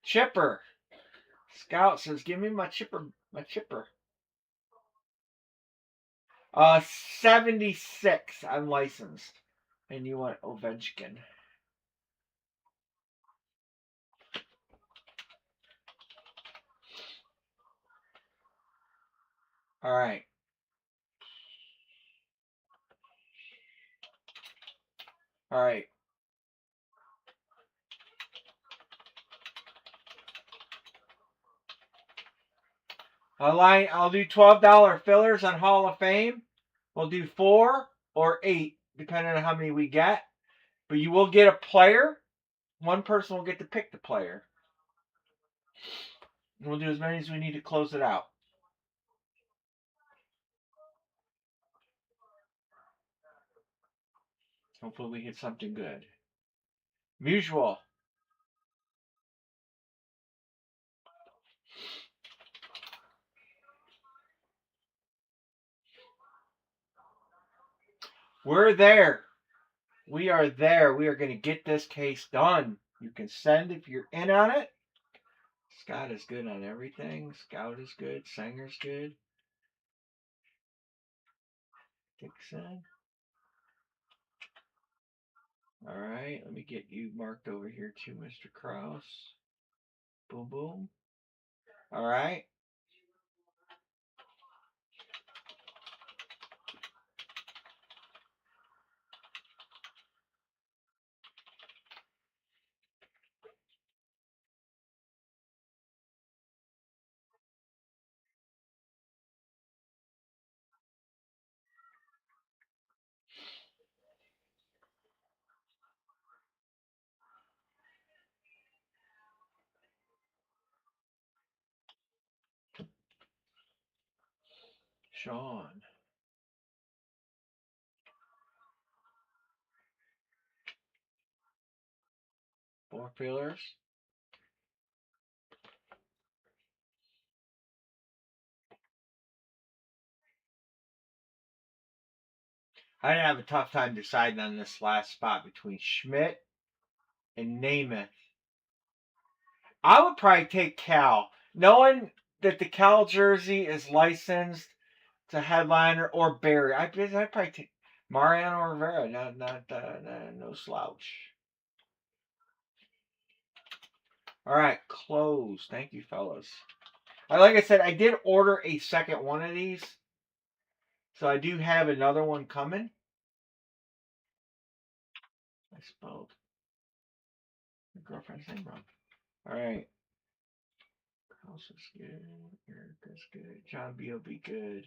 Chipper. Scout says, "Give me my chipper, my chipper." 76 unlicensed, and you want Ovechkin. All right. All right. I'll do $12 fillers on Hall of Fame. We'll do 4 or 8, depending on how many we get. But you will get a player. One person will get to pick the player. And we'll do as many as we need to close it out. Hopefully we hit something good. Mutual. We're there. We are there. We are going to get this case done. You can send if you're in on it. Scott is good on everything. Scout is good. Sanger's good. Dixon. All right. Let me get you marked over here too, Mr. Kraus. Boom, boom. All right. Sean. Four fillers. I didn't have a tough time deciding on this last spot between Schmidt and Namath. I would probably take Cal, knowing that the Cal jersey is licensed to headliner or Barry. I'd probably take Mariano Rivera. No slouch. All right, close. Thank you, fellas. Like I said, I did order a second one of these, so I do have another one coming. I spelled my girlfriend's name wrong. All right. House is good. Erica's good. John B will be good.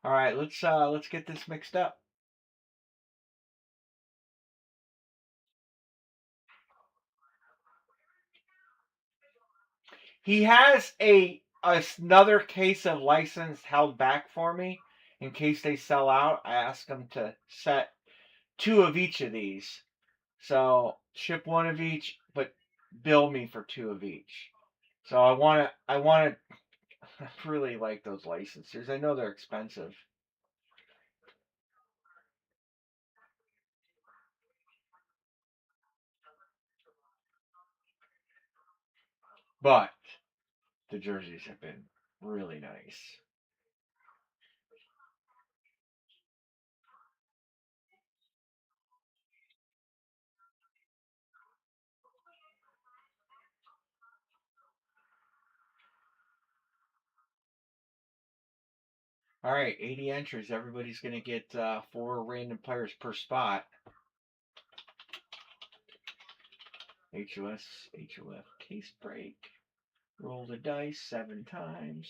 All right, let's get this mixed up. He has another case of license held back for me in case they sell out. I asked him to set 2 of each of these. So ship 1 of each, but bill me for 2 of each. So I really like those licensors. I know they're expensive. But the jerseys have been really nice. All right, 80 entries. Everybody's going to get 4 random players per spot. HOF case break. Roll the dice 7 times.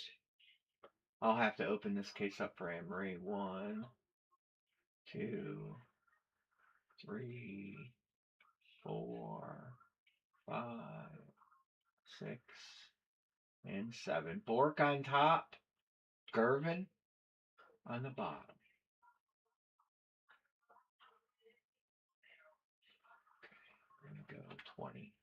I'll have to open this case up for Anne Marie. 1, 2, 3, 4, 5, 6, and 7. Bork on top. Gervin on the bottom. We're going to go 20.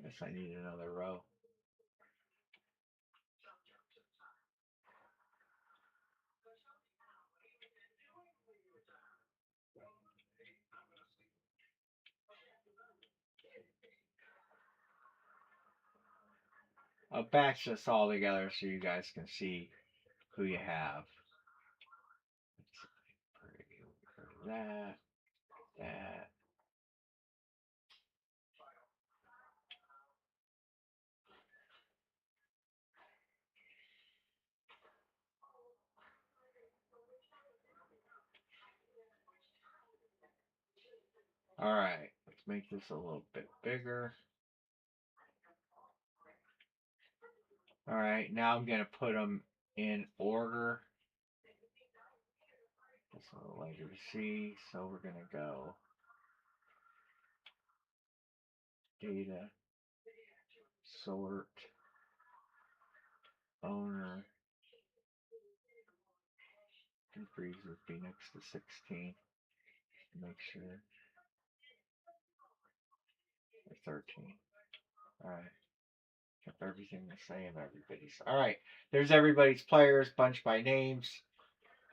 Guess I need another row. I'll batch this all together so you guys can see who you have. That, that. All right, let's make this a little bit bigger. All right, now I'm going to put them in order. It's a little later to see, so we're going to go data, sort, owner. Freeze would be next to 16. Make sure. 13. All right. Kept everything the same. Everybody's. All right. There's everybody's players bunched by names.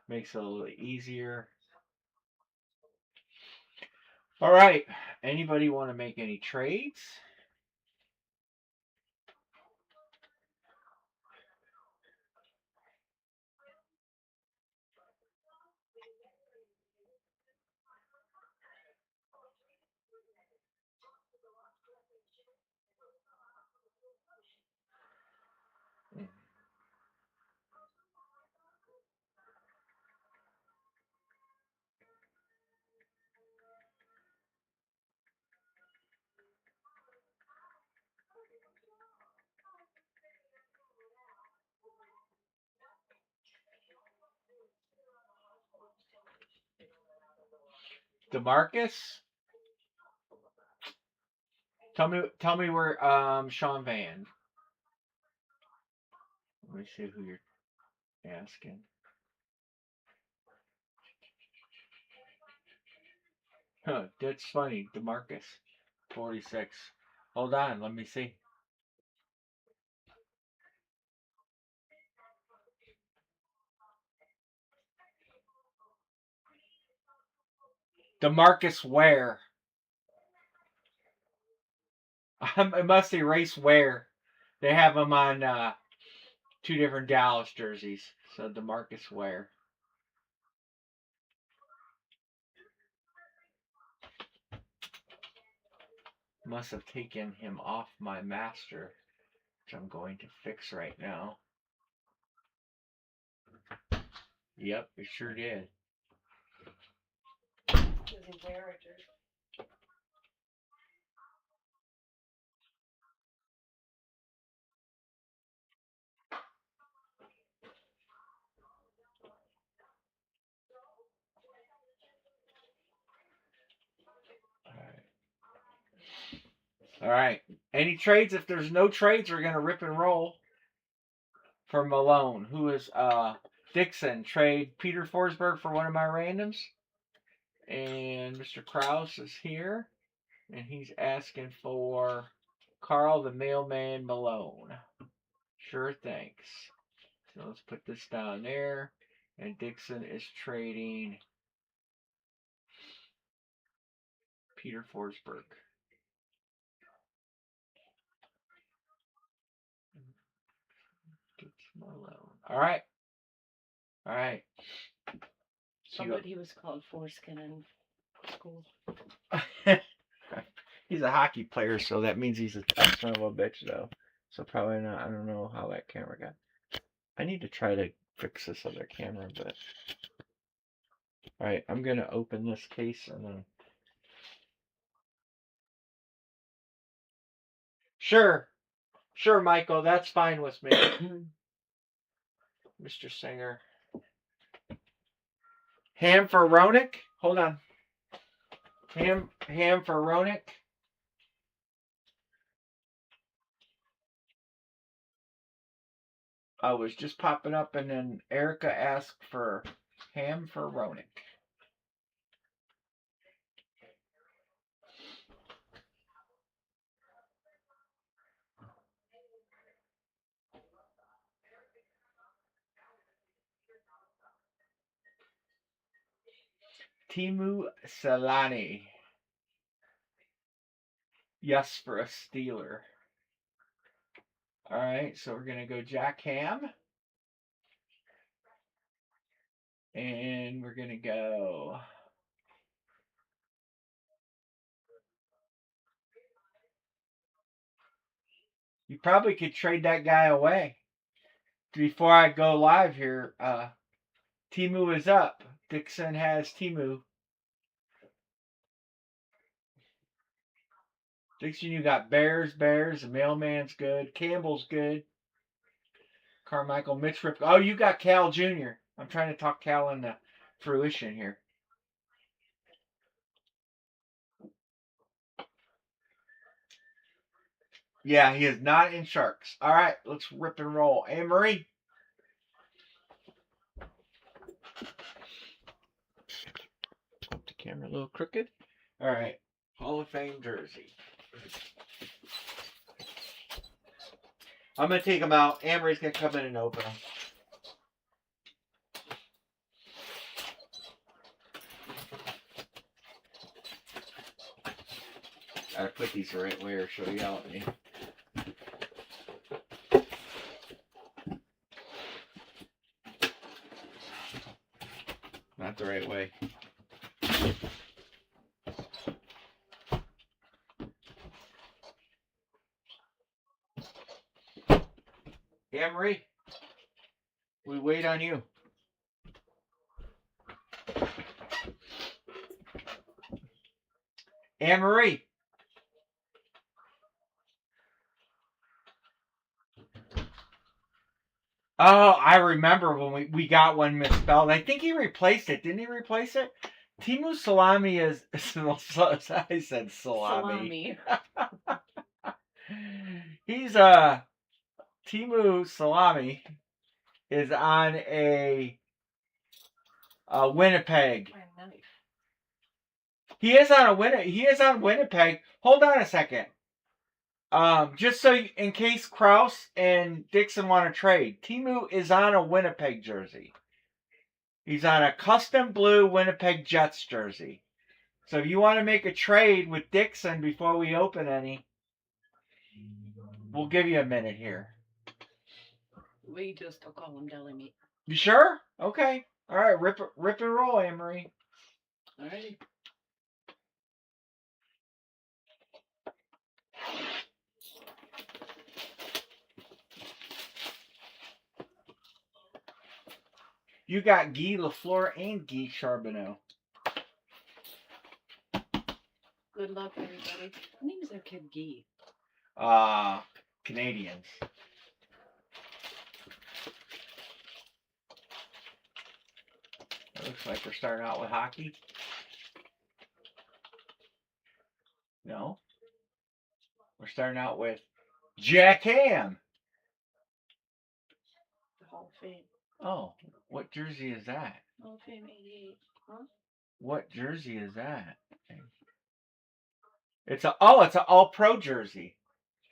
Makes it a little easier. All right. Anybody want to make any trades? DeMarcus? Tell me where Sean Van. Let me see who you're asking. Huh, that's funny. DeMarcus, 46. Hold on, let me see. DeMarcus Ware. It must erase Ware. They have him on 2 different Dallas jerseys. So DeMarcus Ware. Must have taken him off my master, which I'm going to fix right now. Yep, it sure did. Does he wear a jersey? All right. Any trades? If there's no trades, we're gonna rip and roll. For Malone, who is Dixon, trade Peter Forsberg for one of my randoms. And Mr. Krause is here. And he's asking for Carl the Mailman Malone. Sure, thanks. So let's put this down there. And Dixon is trading Peter Forsberg. Malone. All right. All right. Somebody was called foreskin in school. He's a hockey player, so that means he's a tough son of a bitch, though. So probably not. I don't know how that camera got. I need to try to fix this other camera, but. Alright, I'm gonna open this case and then. Sure. Sure, Michael, that's fine with me. Mr. Singer. Ham for Ronick? Hold on. Ham for Ronick? I was just popping up, and then Erica asked for ham for Ronick. Timu Salani. Yes, for a Steeler. All right, so we're going to go Jack Ham. And we're going to go. You probably could trade that guy away. Before I go live here, Timu is up. Dixon has Timu. Dixon, you got Bears. The Mailman's good. Campbell's good. Carmichael, Mitch Rip. Oh, you got Cal Jr. I'm trying to talk Cal into fruition here. Yeah, he is not in Sharks. All right, let's rip and roll. Anne Marie. Up the camera a little crooked. All right, Hall of Fame jersey. I'm going to take them out. Anne Marie's going to come in and open them. Gotta put these the right way or she'll yell at me. Not the right way. Anne Marie, we wait on you. Anne Marie. Oh, I remember when we got one misspelled. I think he replaced it. Didn't he replace it? Timu Salami is. I said salami. He's Timu Salami is on a Winnipeg. My knife. He is on Winnipeg. Hold on a second. Just so in case Kraus and Dixon want to trade, Timu is on a Winnipeg jersey. He's on a custom blue Winnipeg Jets jersey. So if you want to make a trade with Dixon before we open any, we'll give you a minute here. We just don't call him deli meat. You sure? Okay. All right. Rip and roll, Anne-Marie. Alrighty. You got Guy Lafleur and Guy Charbonneau. Good luck, everybody. What name is their kid Guy? Canadians. It looks like we're starting out with hockey. No. We're starting out with Jack Ham. The Hall of Fame. Oh, what jersey is that? Hall of Fame 88. Huh? What jersey is that? It's an all-pro jersey.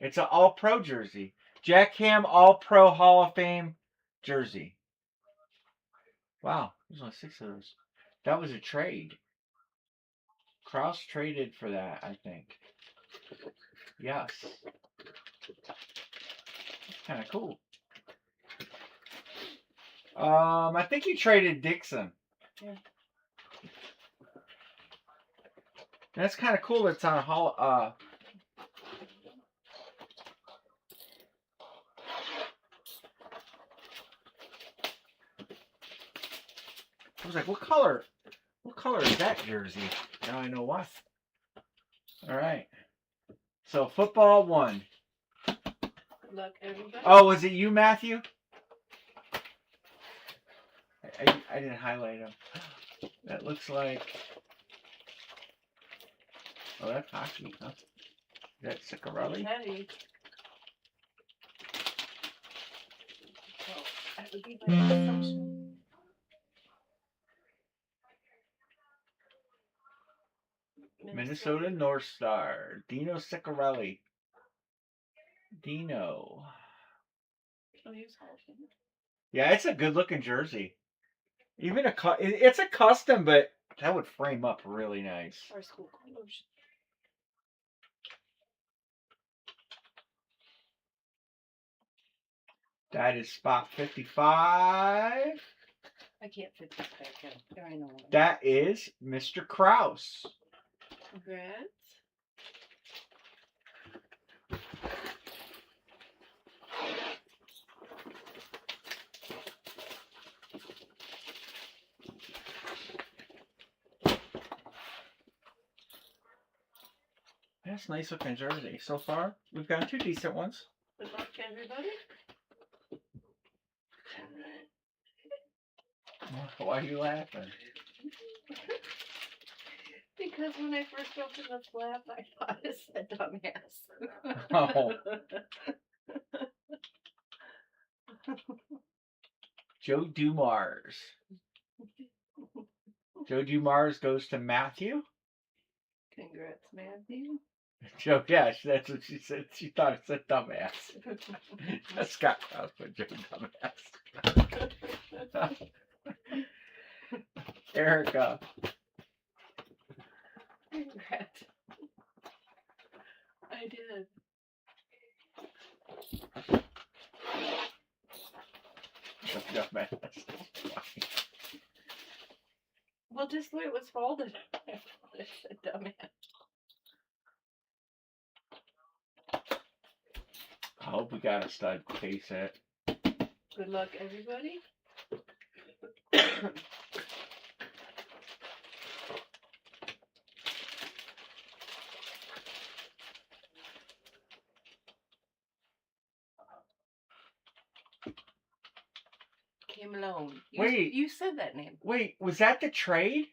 It's an all-pro jersey. Jack Ham all-pro Hall of Fame jersey. Wow, there's only 6 of those. That was a trade. Kraus traded for that, I think. Yes. Kind of cool. I think you traded Dixon. Yeah. That's kind of cool. It's on Hall. I was like, what color? What color is that jersey? Now I know why. All right. So football 1. Good luck, everybody. Oh, was it you, Matthew? I didn't highlight him. That looks like. Oh, that's hockey, huh? Is that Ciccarelli? Patty. Well, that would be my assumption. Minnesota North Star. Dino Ciccarelli. Dino. Oh, he was Hall of Fame. Yeah, it's a good looking jersey. Even it's a custom, but that would frame up really nice. Our school clothes. That is spot 55. I can't fit this back in. There I know. That is Mr. Kraus. Congrats. That's nice looking jersey. So far, we've got 2 decent ones. Good luck, everybody. Why are you laughing? Because when I first opened the flap, I thought it said dumbass. Oh. Joe Dumars. Joe Dumars goes to Matthew. Congrats, Matthew. Joe, yeah, that's what she said. She thought it said dumbass. Scott Kraus put Joe dumbass. Erica. Congrats. I did. Dumbass. Well, just the way it was folded, I thought it said dumbass. I hope we got a stud case set. Good luck, everybody. Came alone. Wait. You said that name. Wait, was that the trade?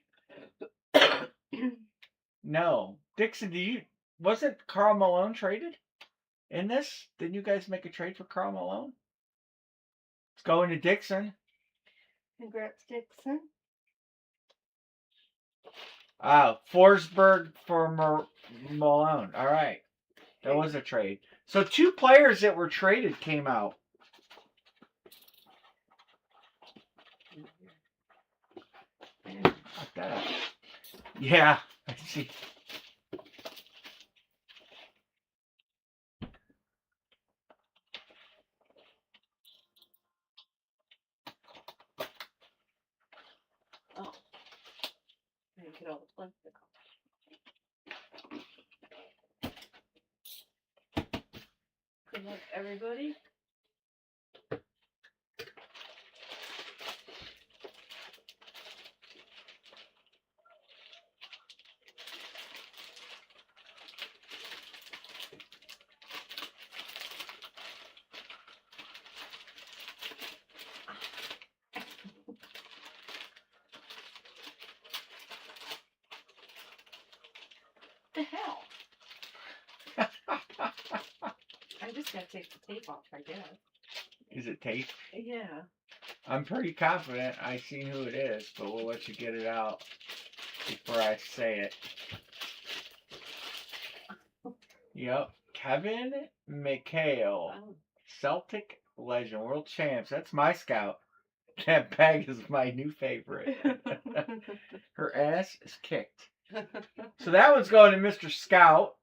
No. Dixon, wasn't Karl Malone traded? in this? Didn't you guys make a trade for Karl Malone? It's going to Dixon. Congrats, Dixon. Forsberg for Malone. All right. That was a trade. So 2 players that were traded came out. Like that. Yeah, I see. Oh. I didn't get all the plastic off. Good luck, everybody. The hell? I just gotta take the tape off, I guess. Is it tape? Yeah. I'm pretty confident I seen who it is, but we'll let you get it out before I say it. Yep. Kevin McHale. Oh. Celtic legend, world champs. That's my scout. That bag is my new favorite. Her ass is kicked. So that one's going to Mr. Scout.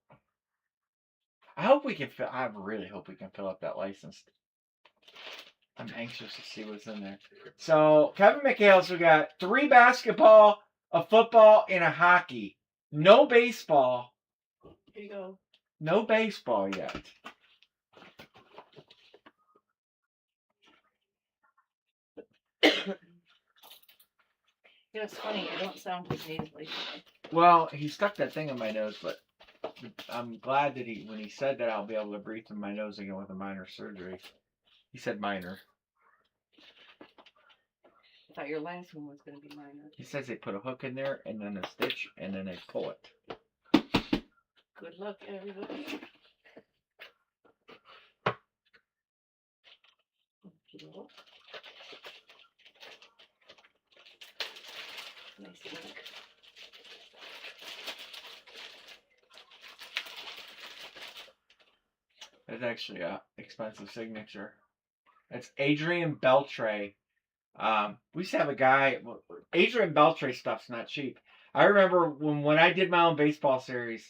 I hope we can fill. I really hope we can fill up that license. I'm anxious to see what's in there. So Kevin McHale's, we got 3 basketball, a football, and a hockey. No baseball. Here you go. No baseball yet. You know, it's funny, I don't sound as nasally today. Well, he stuck that thing in my nose, but I'm glad that when he said that I'll be able to breathe through my nose again with a minor surgery. He said minor. I thought your last one was going to be minor. He says they put a hook in there and then a stitch and then they pull it. Good luck, everybody. Nice ink. That's actually a expensive signature. That's Adrian Beltre. We used to have a guy. Adrian Beltre stuff's not cheap. I remember when I did my own baseball series,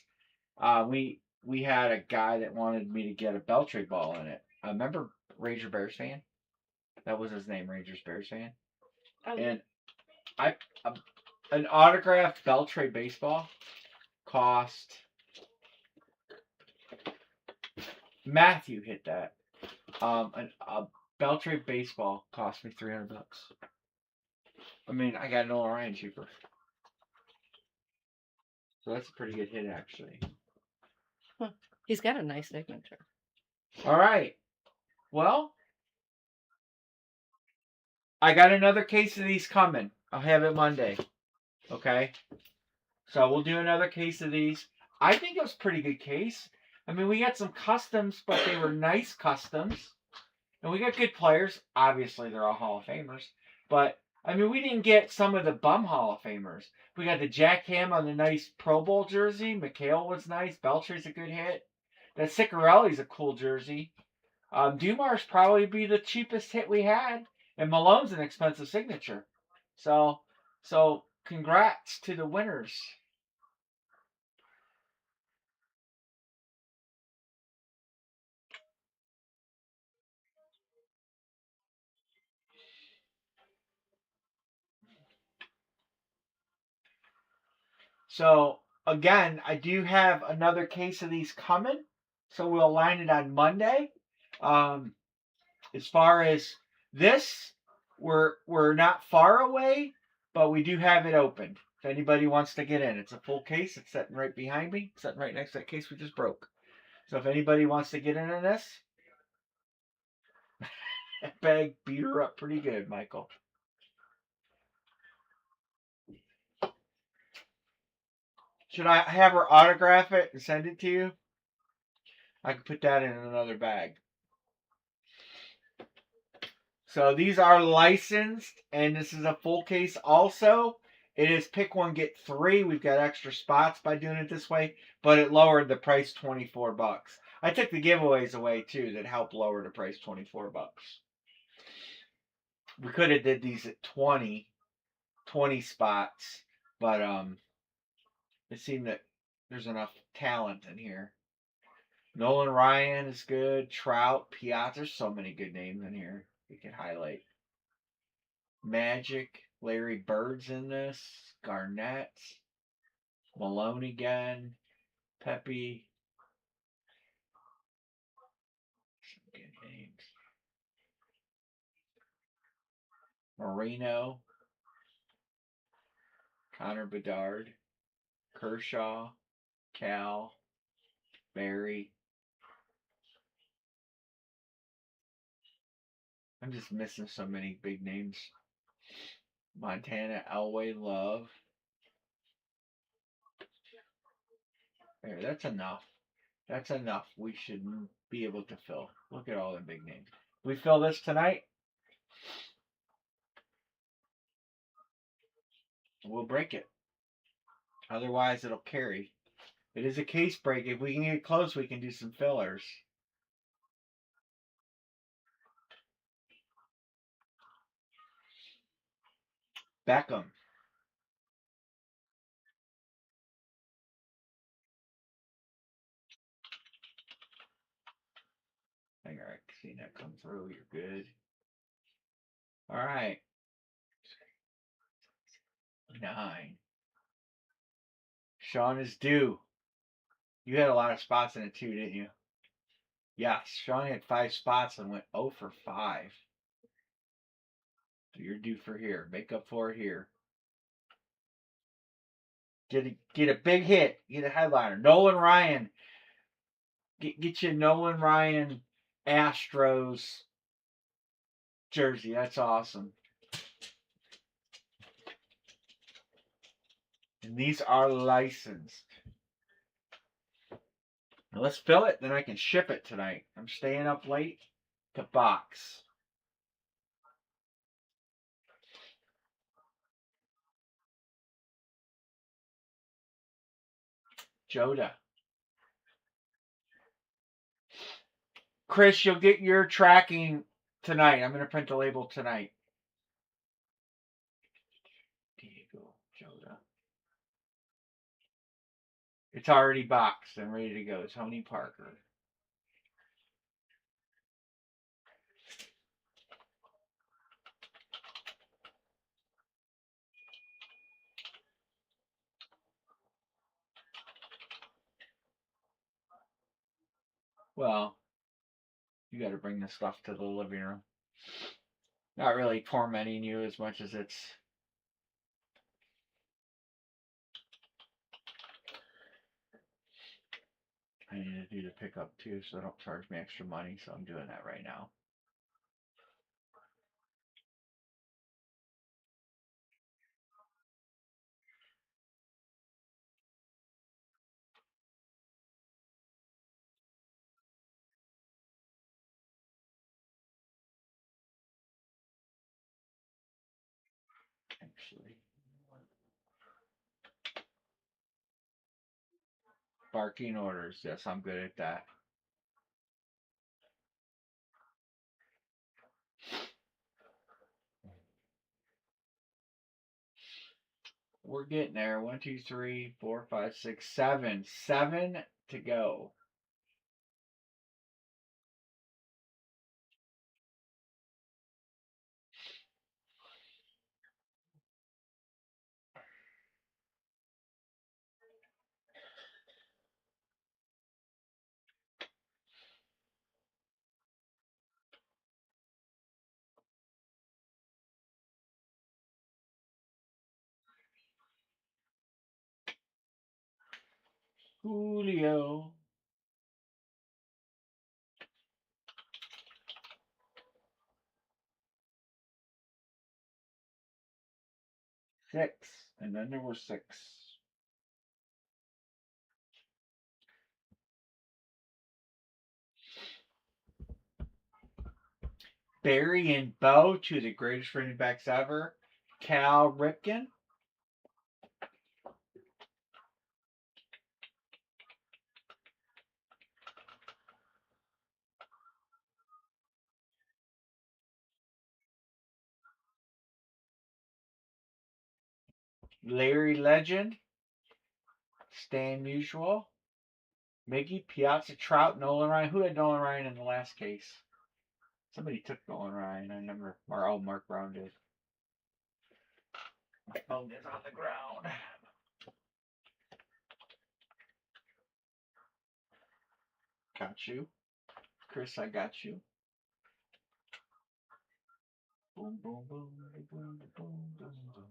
we had a guy that wanted me to get a Beltre ball in it. I remember Ranger Bears fan. That was his name, Rangers Bears fan. Oh, And an autographed Beltre baseball cost. Matthew hit that. A Beltre baseball cost me $300. I mean, I got Nolan Ryan cheaper. So that's a pretty good hit, actually. huh. He's got a nice signature. All right. Well, I got another case of these coming. I'll have it Monday. Okay? So we'll do another case of these. I think it was a pretty good case. I mean, we got some customs, but they were nice customs. And we got good players. Obviously, they're all Hall of Famers. But, I mean, we didn't get some of the bum Hall of Famers. We got the Jack Ham on the nice Pro Bowl jersey. McHale was nice. Belcher's a good hit. That Ciccarelli's a cool jersey. Dumar's probably be the cheapest hit we had. And Malone's an expensive signature. So congrats to the winners. So again, I do have another case of these coming. So we'll line it on Monday. As far as this, we're not far away, but we do have it open. If anybody wants to get in, it's a full case. It's sitting right behind me, sitting right next to that case we just broke. So if anybody wants to get in on this, that bag beat her up pretty good, Michael. Should I have her autograph it and send it to you? I can put that in another bag. So these are licensed, and this is a full case also. It is pick one, get three. We've got extra spots by doing it this way, but it lowered the price $24. I took the giveaways away too that helped lower the price $24. We could have did these at 20 spots, but it seemed that there's enough talent in here. Nolan Ryan is good. Trout, Piazza. There's so many good names in here we could highlight. Magic, Larry Bird's in this. Garnett, Malone again. Pepe. Some good names. Marino. Connor Bedard. Kershaw. Cal. Barry. I'm just missing so many big names. Montana, Elway, Love. There, that's enough. That's enough. We should be able to fill. Look at all the big names. We fill this tonight, we'll break it. Otherwise, it'll carry. It is a case break. If we can get close, we can do some fillers. Beckham. All right, see that come through. You're good. All right. 9. Sean is due. You had a lot of spots in it too, didn't you? Yes. Sean had 5 spots and went 0 for 5. So you're due for here. Make up for it here. Get a big hit. Get a headliner. Nolan Ryan. Get you Nolan Ryan Astros jersey. That's awesome. And these are licensed. Now let's fill it, then I can ship it tonight. I'm staying up late to box. Joda. Chris, you'll get your tracking tonight. I'm going to print the label tonight. Diego Joda. It's already boxed and ready to go. Tony Parker. Well, you got to bring this stuff to the living room. Not really tormenting you as much as it's. I need to do the pickup too, so they don't charge me extra money, so I'm doing that right now. Actually. Barking orders. Yes, I'm good at that. We're getting there. 1, 2, 3, 4, 5, 6, 7. 7 to go. Julio. 6. And then there were 6. Barry and Bo, two of the greatest running backs ever. Cal Ripken. Larry Legend. Stan Musial. Miggy, Piazza, Trout, Nolan Ryan. Who had Nolan Ryan in the last case? Somebody took Nolan Ryan. I remember. Mark Brown did. My phone is on the ground. Got you. Chris, I got you. Boom, boom, boom, boom, boom, boom, boom.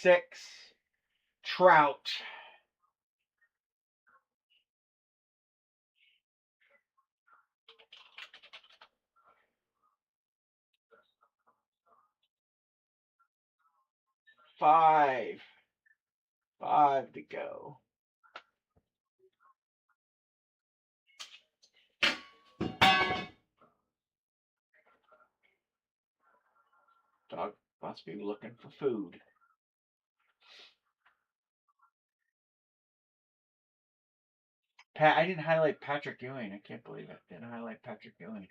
6. Trout. 5. 5 to go. Dog must be looking for food. I didn't highlight Patrick Ewing. I can't believe it. Didn't highlight Patrick Ewing.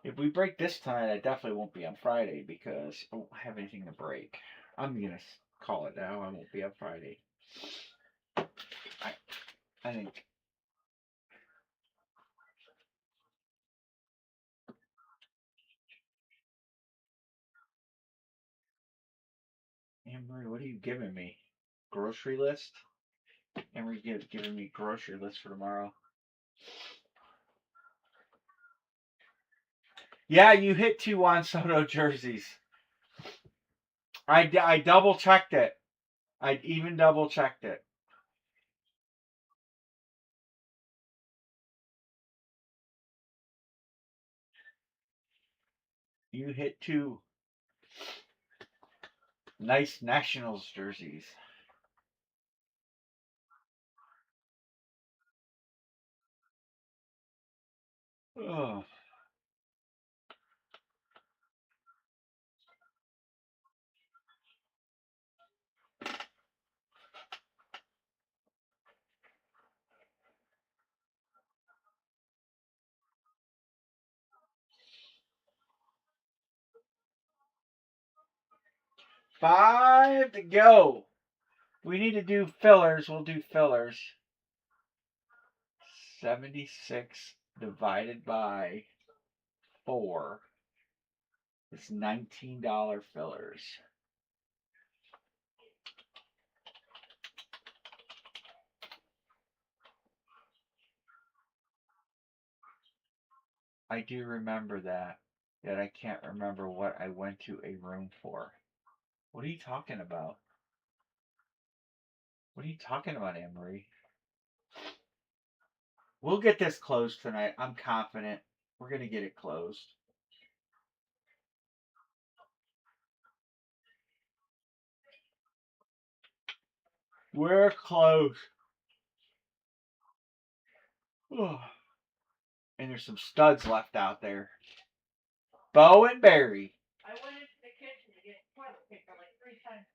If we break this tonight, I definitely won't be on Friday because I won't have anything to break. I'm going to call it now. I won't be on Friday. I think. Anne-Marie, what are you giving me? Grocery list? Anne-Marie giving me grocery list for tomorrow. Yeah, you hit 2 Juan Soto jerseys. I double checked it. I even double checked it. You hit 2 nice Nationals jerseys. Oh. Five to go. We need to do fillers. We'll do fillers. 76 divided by 4 is $19 fillers. I do remember that. Yet I can't remember what I went to a room for. What are you talking about? What are you talking about, Anne-Marie? We'll get this closed tonight. I'm confident. We're going to get it closed. We're close. Oh. And there's some studs left out there. Bo and Barry. I went into the kitchen to get toilet paper like 3 times.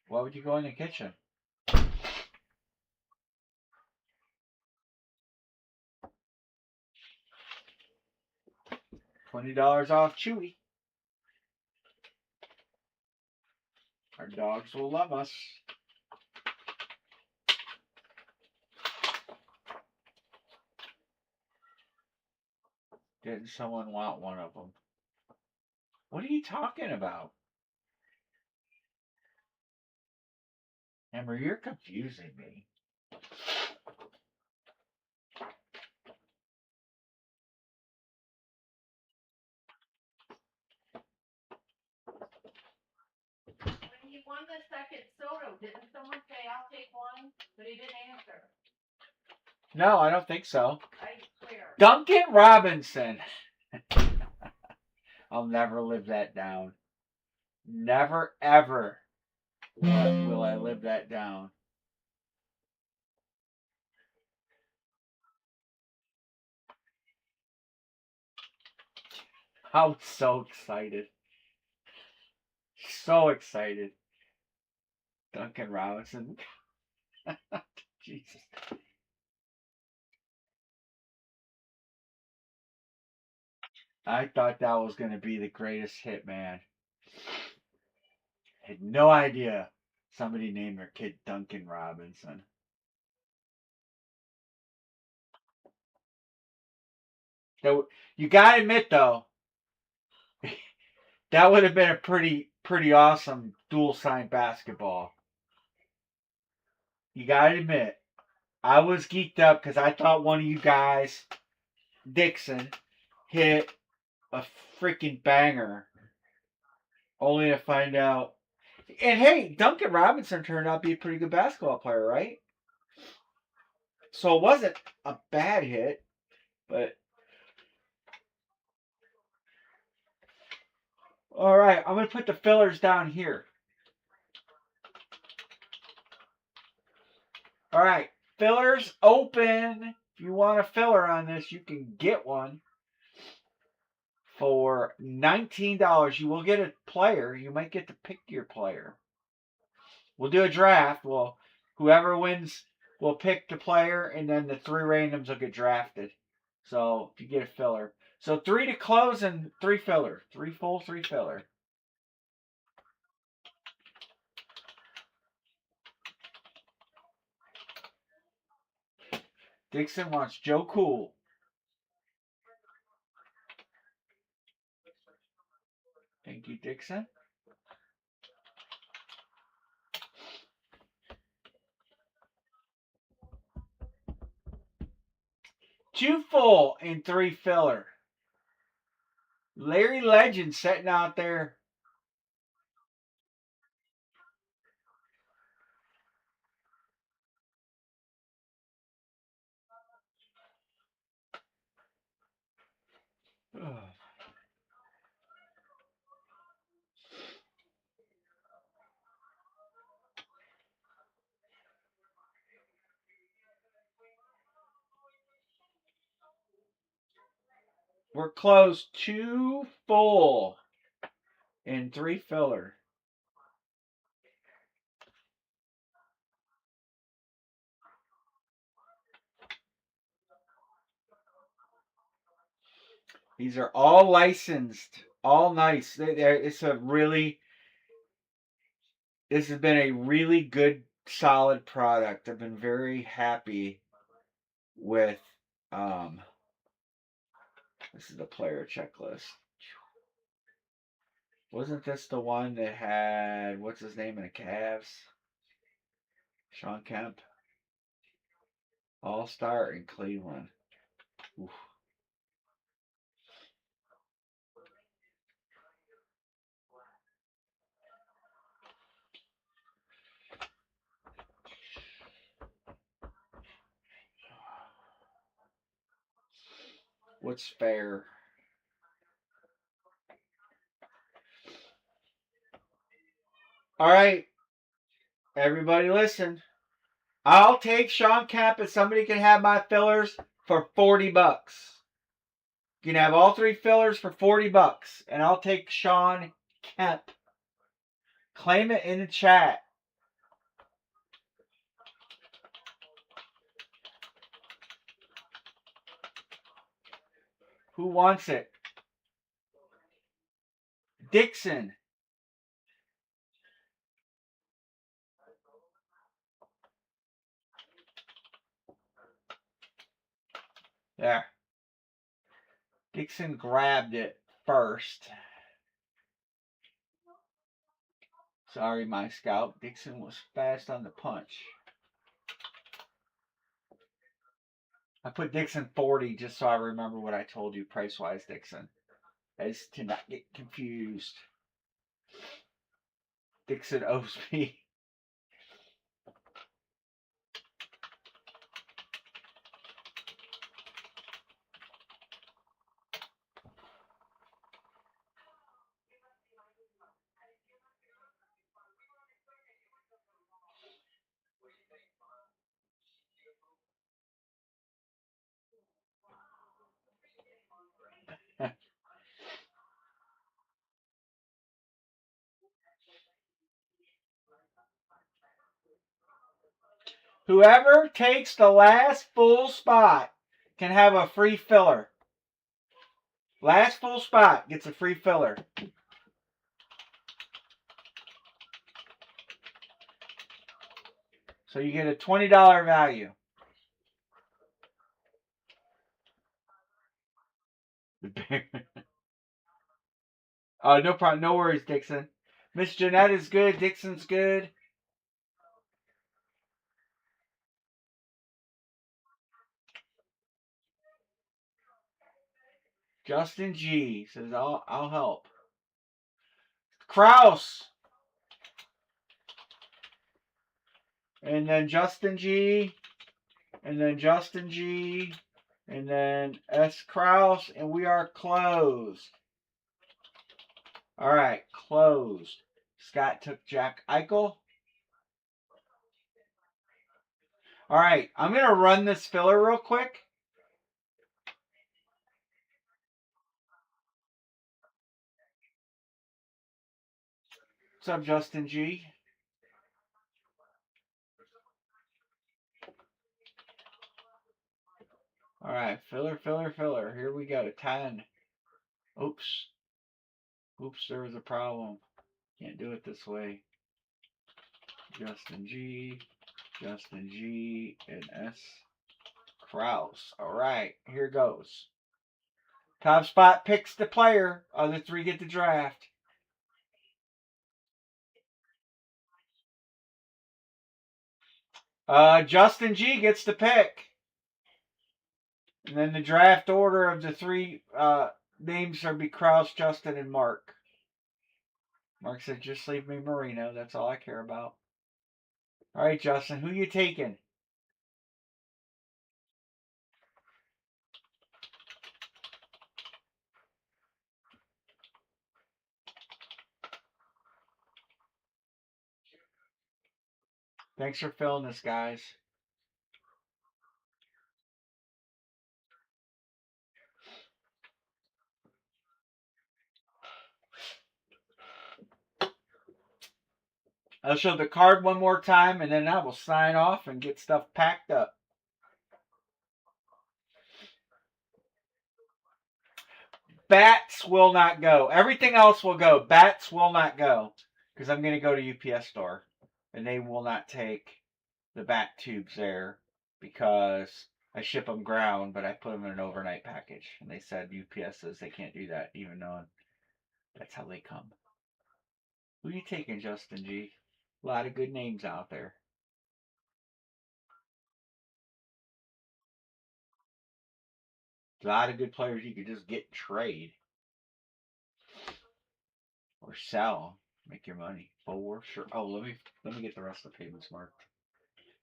Why would you go in the kitchen? $20 off Chewy. Our dogs will love us. Didn't someone want one of them? What are you talking about? Amber, you're confusing me. When he won the second soda, didn't someone say, I'll take one? But he didn't answer. No, I don't think so. I swear. Duncan Robinson. I'll never live that down. Never ever will I live that down. I'm so excited. So excited. Duncan Robinson. Jesus. I thought that was going to be the greatest hit, man. Had no idea somebody named their kid Duncan Robinson. That, you gotta admit though, that would have been a pretty awesome dual sign basketball. You gotta admit, I was geeked up because I thought one of you guys, Dixon, hit a freaking banger, only to find out. And hey, Duncan Robinson turned out to be a pretty good basketball player, right? So it wasn't a bad hit, but all right, I'm gonna put the fillers down here. All right, fillers open. If you want a filler on this, you can get one for $19. You will get a player. You might get to pick your player. We'll do a draft. Well, whoever wins will pick the player, and then the 3 randoms will get drafted. So if you get a filler, so 3 to close and 3 filler, 3 full, 3 filler. Dixon wants Joe Cool. Thank you, Dixon. Two full and 3 filler. Larry Legend sitting out there. We're close 2 full and 3 filler. These are all licensed, all nice. It's a really, this has been a really good, solid product. I've been very happy with. Um, this is the player checklist. Wasn't this the one that had what's his name in the Cavs? Sean Kemp, All Star in Cleveland. Oof. What's fair? All right, everybody, listen. I'll take Sean Kemp if somebody can have my fillers for $40. You can have all 3 fillers for $40, and I'll take Sean Kemp. Claim it in the chat. Who wants it? Dixon. There. Dixon grabbed it first. Sorry, my scout. Dixon was fast on the punch. I put Dixon 40 just so I remember what I told you price-wise, Dixon. As to not get confused. Dixon owes me. Whoever takes the last full spot can have a free filler. Last full spot gets a free filler. So you get a $20 value. Oh, no problem. No worries, Dixon. Miss Jeanette is good. Dixon's good. Justin G says, I'll help. Kraus. And then Justin G. And then Justin G. And then S. Kraus. And we are closed. All right, closed. Scott took Jack Eichel. All right, I'm going to run this filler real quick. What's up, Justin G? All right, filler. Here we go, 10. Oops. Oops, there was a problem. Can't do it this way. Justin G, and S. Kraus. All right, here goes. Top spot picks the player. Other three get the draft. Justin G gets the pick. And then the draft order of the three names are be Kraus, Justin, and Mark. Mark said, just leave me Marino. That's all I care about. All right, Justin, who you taking? Thanks for filling this, guys. I'll show the card one more time, and then I will sign off and get stuff packed up. Bats will not go. Everything else will go. Bats will not go. Because I'm going to go to UPS store. And they will not take the bat tubes there. Because I ship them ground, but I put them in an overnight package. And they said UPS says they can't do that, even though that's how they come. Who are you taking, Justin G? A lot of good names out there. A lot of good players you could just get and trade. Or sell. Make your money. For sure. Oh, let me get the rest of the payments marked.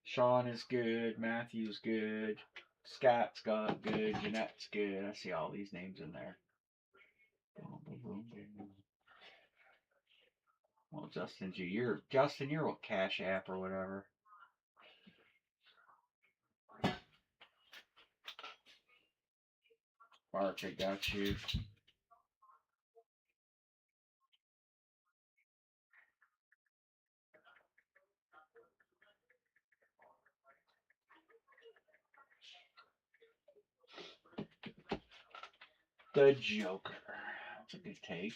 Sean is good. Matthew's good. Scott's got good. Jeanette's good. I see all these names in there. Well, Justin G, you're with Cash App or whatever. Mark, I got you. The Joker. That's a good take.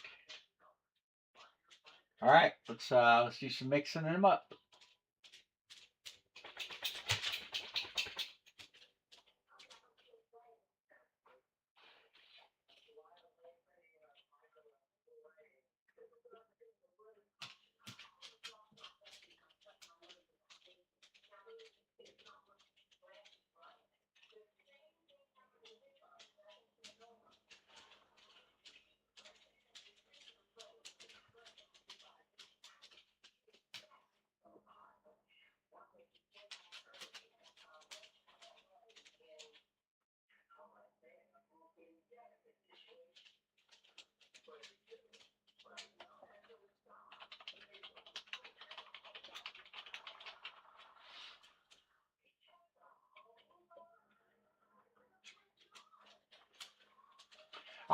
All right, let's do some mixing them up.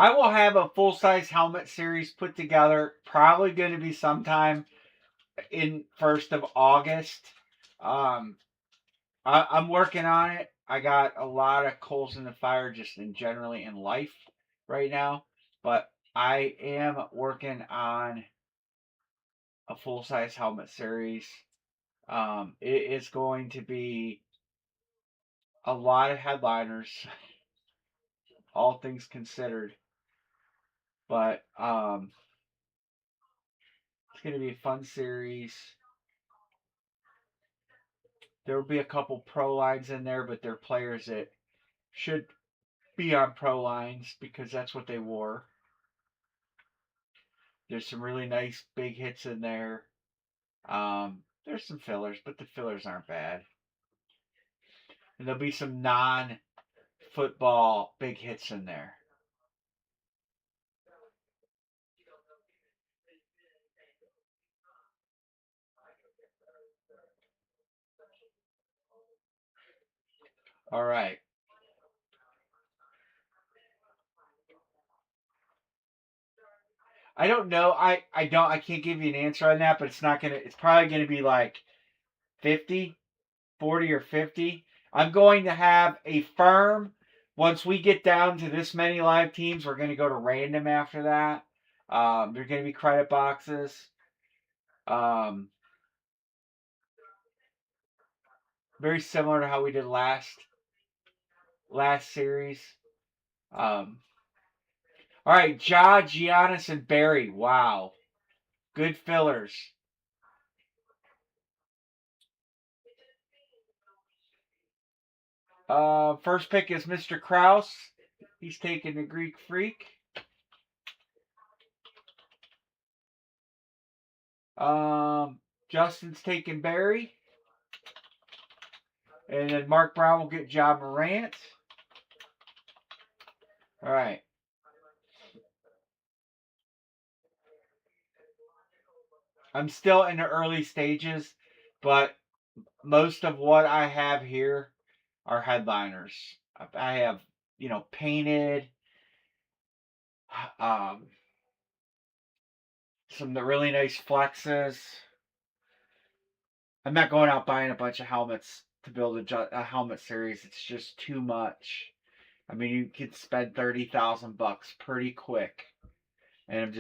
I will have a full size helmet series put together. Probably going to be sometime in 1st of August. Um, I'm working on it. I got a lot of coals in the fire just in generally in life right now, but I am working on a full size helmet series. It is going to be a lot of headliners, all things considered, but it's going to be a fun series. There will be a couple pro lines in there, but they're players that should be on pro lines because that's what they wore. There's some really nice big hits in there. There's some fillers, but the fillers aren't bad. And there'll be some non-football big hits in there. All right. I don't know. I can't give you an answer on that, but it's probably gonna be like 50, 40 or 50. I'm going to have a firm once we get down to this many live teams, we're gonna go to random after that. They're gonna be credit boxes. Um, very similar to how we did last series. Um, all right, Giannis, and Barry. Wow, good fillers. First pick is Mr. Kraus. He's taking the Greek Freak. Justin's taking Barry. And then Mark Brown will get Ja Morant. All right. I'm still in the early stages, but most of what I have here are headliners. I have, painted, um, some of the really nice flexes. I'm not going out buying a bunch of helmets to build a helmet series. It's just too much. I mean, you could spend $30,000 pretty quick, and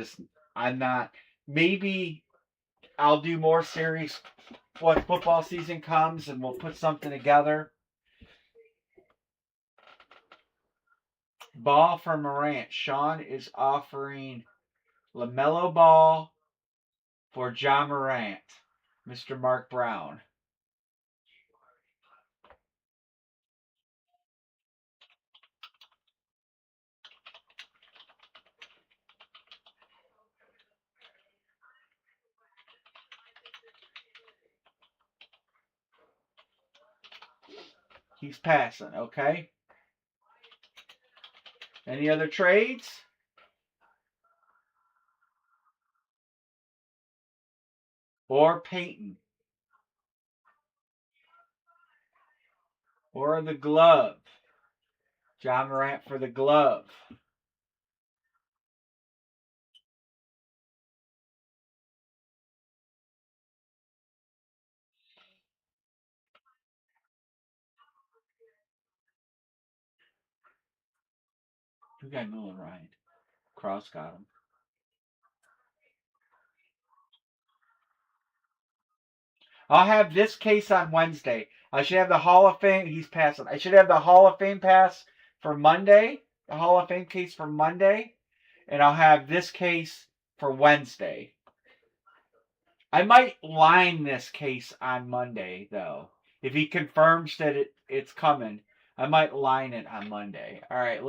I'm not. Maybe I'll do more series when football season comes, and we'll put something together. Ball for Morant. Sean is offering LaMelo Ball for Ja Morant. Mr. Mark Brown. He's passing, okay? Any other trades? Or Peyton? Or the glove? Ja Morant for the glove. Who got Nolan Ryan? Cross got him. I'll have this case on Wednesday. I should have the Hall of Fame. He's passing. I should have the Hall of Fame pass for Monday. The Hall of Fame case for Monday. And I'll have this case for Wednesday. I might line this case on Monday, though. If he confirms that it's coming, I might line it on Monday. All right,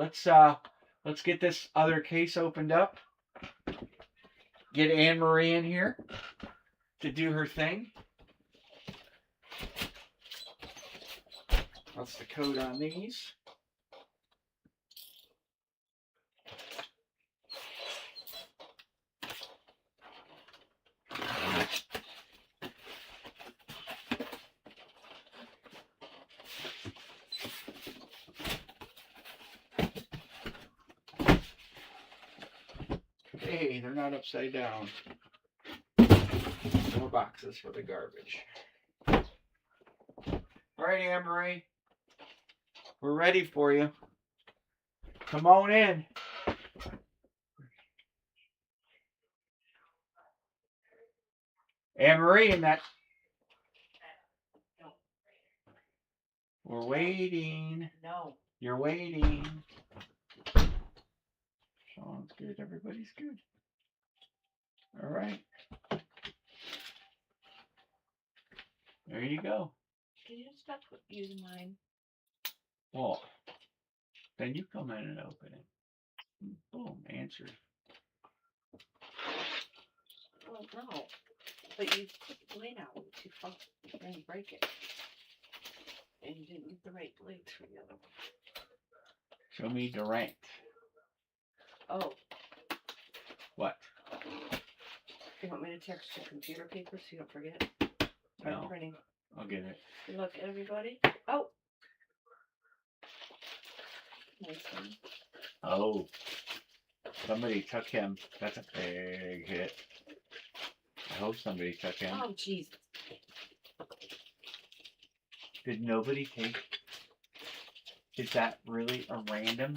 let's get this other case opened up. Get Anne Marie in here to do her thing. What's the code on these? They're not upside down. More boxes for the garbage. All right, Anne-Marie. We're ready for you. Come on in. Anne-Marie, and that. We're waiting. No. You're waiting. Sean's good. Everybody's good. All right. There you go. Can you stop using mine? Well, then you come in and open it. Boom, answered. Well, no. But you put the blade out too far and you break it. And you didn't use the right blade for the other one. Show me Durant. Oh. What? You want me to text your computer paper so you don't forget? No. Printing. I'll get it. Good luck, everybody. Oh. Nice one. Oh. Somebody took him. That's a big hit. I hope somebody took him. Oh, jeez. Did nobody take? Is that really a random?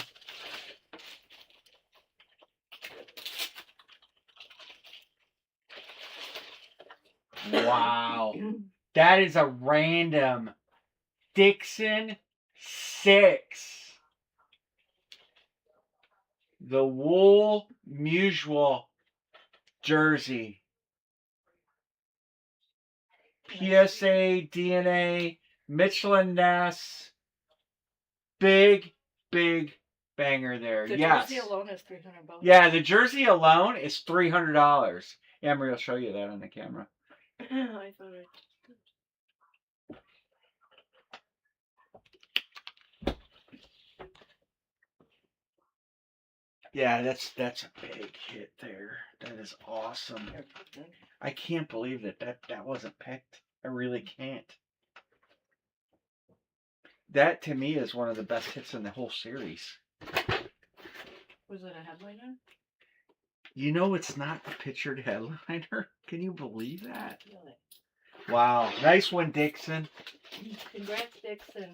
Wow. That is a random. Dixon 6. The Wool Mutual jersey. PSA, DNA, Mitchell and Ness. Big banger there. The yes. jersey alone is $300. Yeah, the jersey alone is $300. Emery will show you that on the camera. I thought it. Yeah, that's a big hit there. That is awesome. I can't believe that wasn't picked. I really can't. That to me is one of the best hits in the whole series. Was it a headliner? You know it's not a pictured headliner? Can you believe that? Really? Wow. Nice one, Dixon. Congrats, Dixon.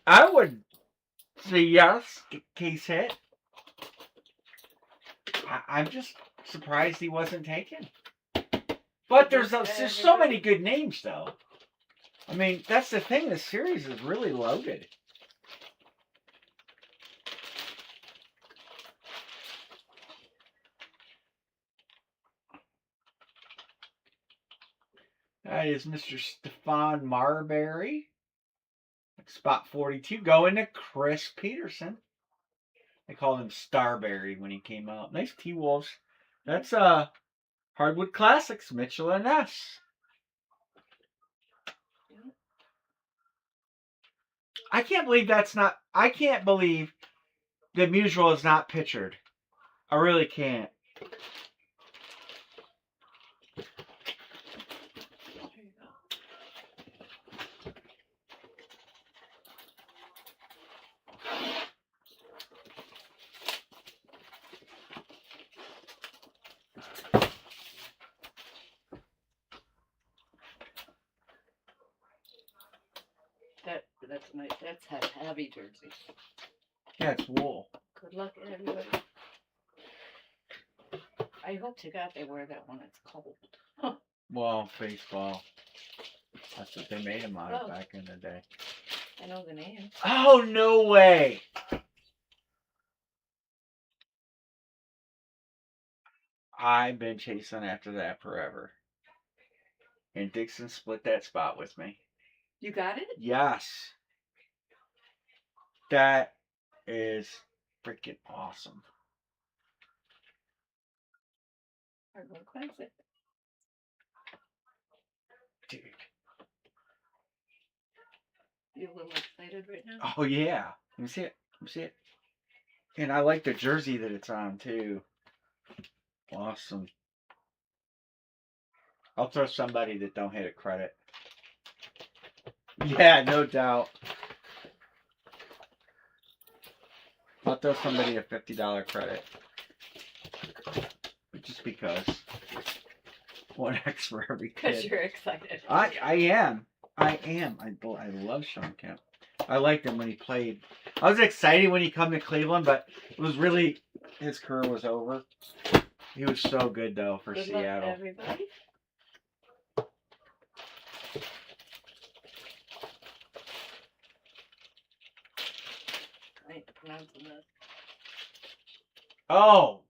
I would say yes, case hit. I'm just surprised he wasn't taken. But there's so many good names, though. I mean, that's the thing. This series is really loaded. That is Mr. Stefan Marbury. Spot 42. Going to Chris Peterson. They called him Starberry when he came out. Nice T-Wolves. That's Hardwood Classics, Mitchell and Ness. I can't believe I can't believe the Mutual is not pictured. I really can't. That's nice. That's a heavy jersey. Yeah, it's wool. Good luck, everybody. I hope to God they wear that when it's cold. Well, baseball. That's what they made them out of back in the day. I know the name. Oh, no way. I've been chasing after that forever. And Dixon split that spot with me. You got it? Yes. That is freaking awesome. Hardwood Classic. Dude. You a little excited right now? Oh, yeah. Let me see it. Let me see it. And I like the jersey that it's on, too. Awesome. I'll throw somebody that don't hit a credit. Yeah, no doubt. I'll throw somebody a $50 credit. Just because. 1X for every Because kid. you're excited. I am. I love Sean Kemp. I liked him when he played. I was excited when he come to Cleveland, but it was really his career was over. He was so good though for Good Seattle. luck, everybody. I ain't pronouncing this. Oh,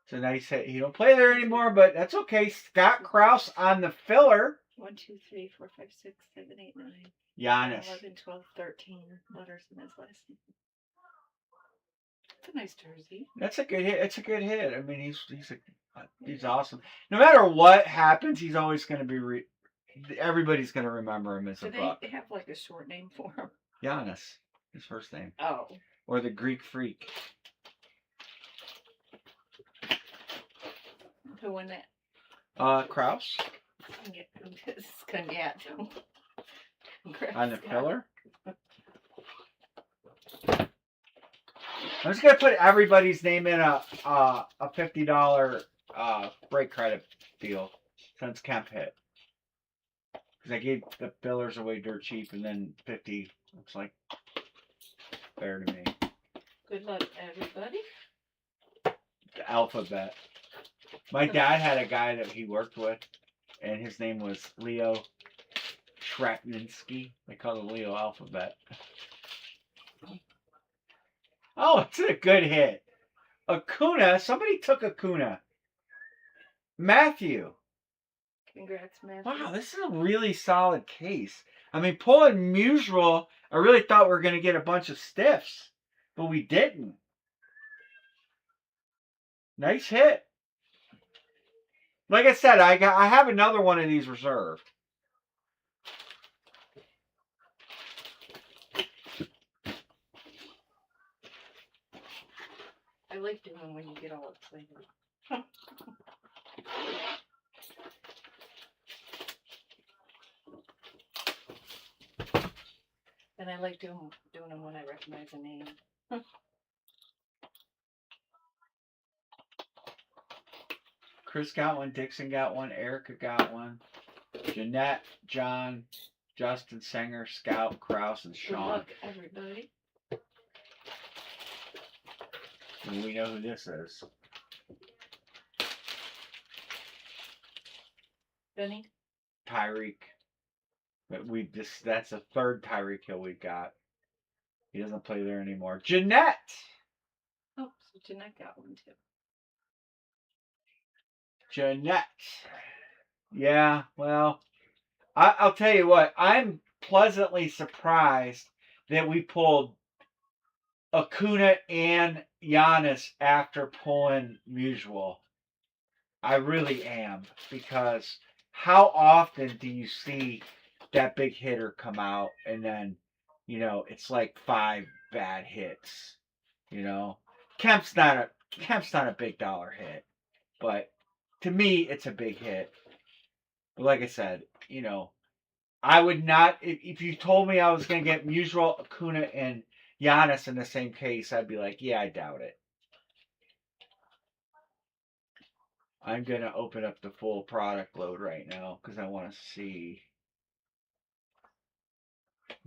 it's a nice hit. He don't play there anymore, but that's okay. Scott Krause on the filler. 1, 2, 3, 4, 5, 6, 7, 8, 9. Giannis. 11, 12, 13 letters in his last name. It's a nice jersey. That's a good hit. It's a good hit. I mean, he's awesome. No matter what happens, he's always going to be. Everybody's going to remember him as a Buck. Do they have like a short name for him? Giannis, his first name. Oh. Or the Greek Freak. Who won that? Kraus. On the filler. I'm just gonna put everybody's name in a $50 break credit deal since Kemp hit. Because I gave the fillers away dirt cheap, and then 50 looks like fair to me. Good luck, everybody. The alphabet. My dad had a guy that he worked with, and his name was Leo Shrapninski. They call him Leo Alphabet. Oh, it's a good hit. Acuna. Somebody took Acuna. Matthew. Congrats, Matthew. Wow, this is a really solid case. I mean, pulling Musial, I really thought we were going to get a bunch of stiffs, but we didn't. Nice hit. Like I said, I have another one of these reserved. I like doing when you get all excited. And I like doing them when I recognize a name. Chris got one, Dixon got one, Erica got one, Jeanette, John, Justin, Sanger, Scout, Kraus, and Sean. Good luck, everybody. And we know who this is. Benny? Tyreek. But that's the third Tyreek Hill we've got. He doesn't play there anymore. Jeanette! Oh, so Jeanette got one too. Jeanette. Yeah, well, I'll tell you what. I'm pleasantly surprised that we pulled Acuna and Giannis after pulling Musial. I really am, because how often do you see that big hitter come out and then, it's like 5 bad hits, Kemp's not a big dollar hit, but to me it's a big hit. But like I said, I would not, if you told me I was going to get Musial, Acuna, and Giannis in the same case, I'd be like, yeah, I doubt it. I'm going to open up the full product load right now because I want to see